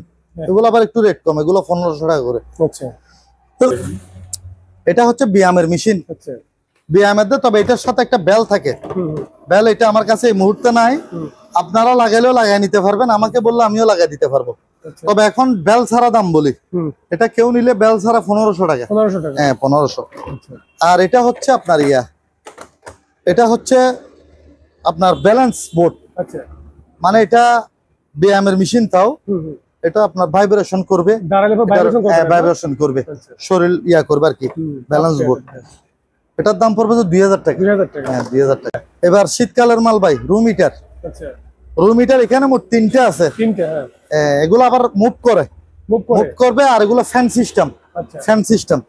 এগুলো আবার একটু রেট কম, এগুলো 1500 টাকা করে। আচ্ছা তো এটা হচ্ছে বিয়ামের মেশিন। আচ্ছা বিয়ামের, তবে এটার সাথে একটা বেল থাকে। বেল এটা আমার কাছে এই মুহূর্তে নাই, আপনারা লাগাইলেও লাগাই নিতে পারবেন, আমাকে বললে আমিও লাগাই দিতে পারবো। তবে এখন বেল ছাড়া দাম বলি, এটা কেউ নিলে বেল ছাড়া 1500 টাকা। 1500 টাকা, হ্যাঁ 1500। আর এটা হচ্ছে আপনার এটা হচ্ছে আপনার ব্যালেন্স বোর্ড। আচ্ছা মানে এটা ব্যায়ামের মেশিন, তাও এটা আপনার ভাইব্রেশন করবে, ভাইব্রেশন করবে, শরীর করবে আর কি, ব্যালেন্স বোর্ড। এটার দাম পড়বে তো 2000 টাকা। 2000 টাকা, হ্যাঁ 2000 টাকা। এবার শীতকালের মাল ভাই, রুম হিটার। আচ্ছা রুম হিটার এখানে মোট 3টে আছে। 3টে, হ্যাঁ এগুলো আবার মুভ করবে, আর এগুলো ফ্যান সিস্টেম। আচ্ছা ফ্যান সিস্টেম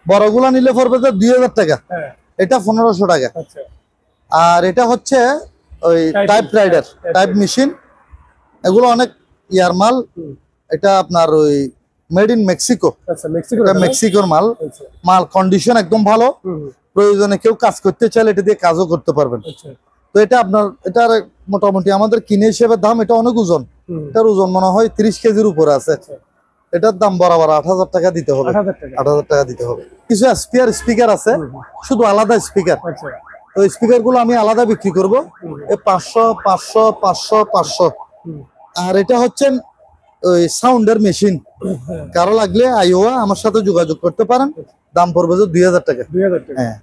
বড়গুলা নিলে পড়বে তো 2000 টাকা, হ্যাঁ এটা 1500 টাকা। আচ্ছা আর এটা হচ্ছে ওই টাইপ রাইডার, টাইপ মেশিন। এগুলো অনেক ইয়ার মাল। এটা আপনার ওই মেড ইন মেক্সিকো। আচ্ছা মেক্সিকো, এটা মেক্সিকোর মাল। মাল কন্ডিশন একদম ভালো, প্রয়োজনে কেউ কাজ করতে চাইলে এটা দিয়ে কাজও করতে পারবেন। আচ্ছা তো এটা আপনার, এটার মোটামুটি আমাদের কিনে হিসেবে দাম, এটা অনেক ওজন। এটার ওজন মনে হয় 30 কেজির উপরে আছে। এটার দাম বরাবর 8000 টাকা দিতে হবে। 8000 টাকা দিতে হবে। কিছু স্পিকার আছে, শুধু আলাদা স্পিকার। আচ্ছা তো স্পিকার গুলো আমি আলাদা বিক্রি করবো, 500 500 500 500। আর এটা হচ্ছে ওই সাউন্ডের মেশিন, কারো লাগলে আইওয়া আমার সাথে যোগাযোগ করতে পারেন, দাম পড়বে 2000 টাকা। 2000 টাকা। হ্যাঁ।